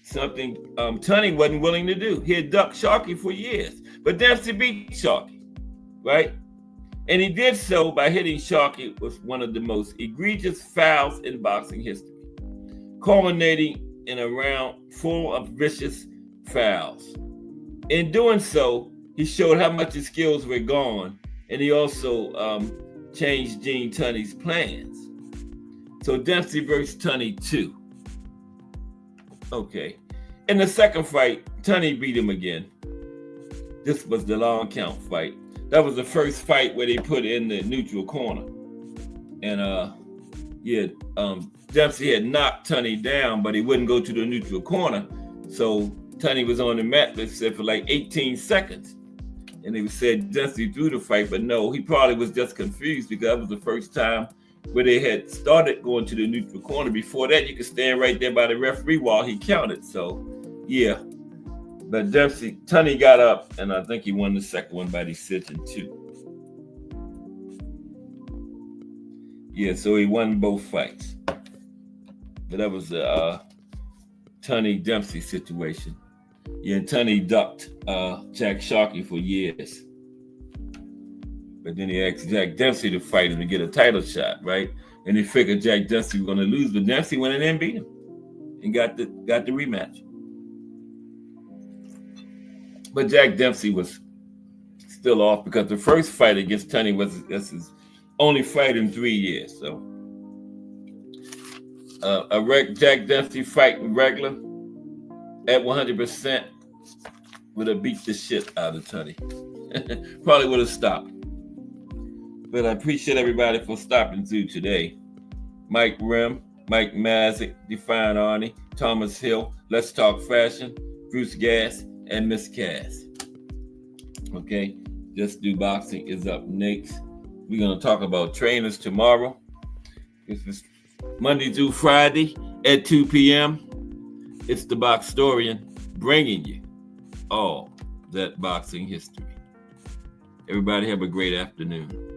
Something Tunney wasn't willing to do. He had ducked Sharkey for years, but Dempsey beat Sharkey, right? And he did so by hitting Sharkey with one of the most egregious fouls in boxing history, culminating in a round full of vicious fouls. In doing so, he showed how much his skills were gone, and he also changed Gene Tunney's plans. So Dempsey versus Tunney 2. Okay. In the second fight, Tunney beat him again. This was the long count fight. That was the first fight where they put in the neutral corner. And Dempsey had knocked Tunney down, but he wouldn't go to the neutral corner. So Tunney was on the mat, let's say, for like 18 seconds. And they said Dempsey threw the fight, but no, he probably was just confused because that was the first time where they had started going to the neutral corner. Before that, you could stand right there by the referee while he counted. So, yeah. But Tunney got up, and I think he won the second one by decision too. Yeah, so he won both fights. But that was a Tunney-Dempsey situation. Yeah, Tunney ducked Jack Sharkey for years. But then he asked Jack Dempsey to fight him to get a title shot, right? And he figured Jack Dempsey was going to lose, but Dempsey went in there and beat him and got the rematch. But Jack Dempsey was still off because the first fight against Tunney was his only fight in 3 years. So Jack Dempsey fighting regular at 100% would have beat the shit out of Tunney. Probably would have stopped. But I appreciate everybody for stopping through today. Mike Rim, Mike Mazik, Define Arnie, Thomas Hill, Let's Talk Fashion, Bruce Gass, and Miss Cass. Okay, Just Do Boxing is up next. We're going to talk about trainers tomorrow. This is Monday through Friday at 2 p.m. It's the Boxtorian bringing you all that boxing history. Everybody have a great afternoon.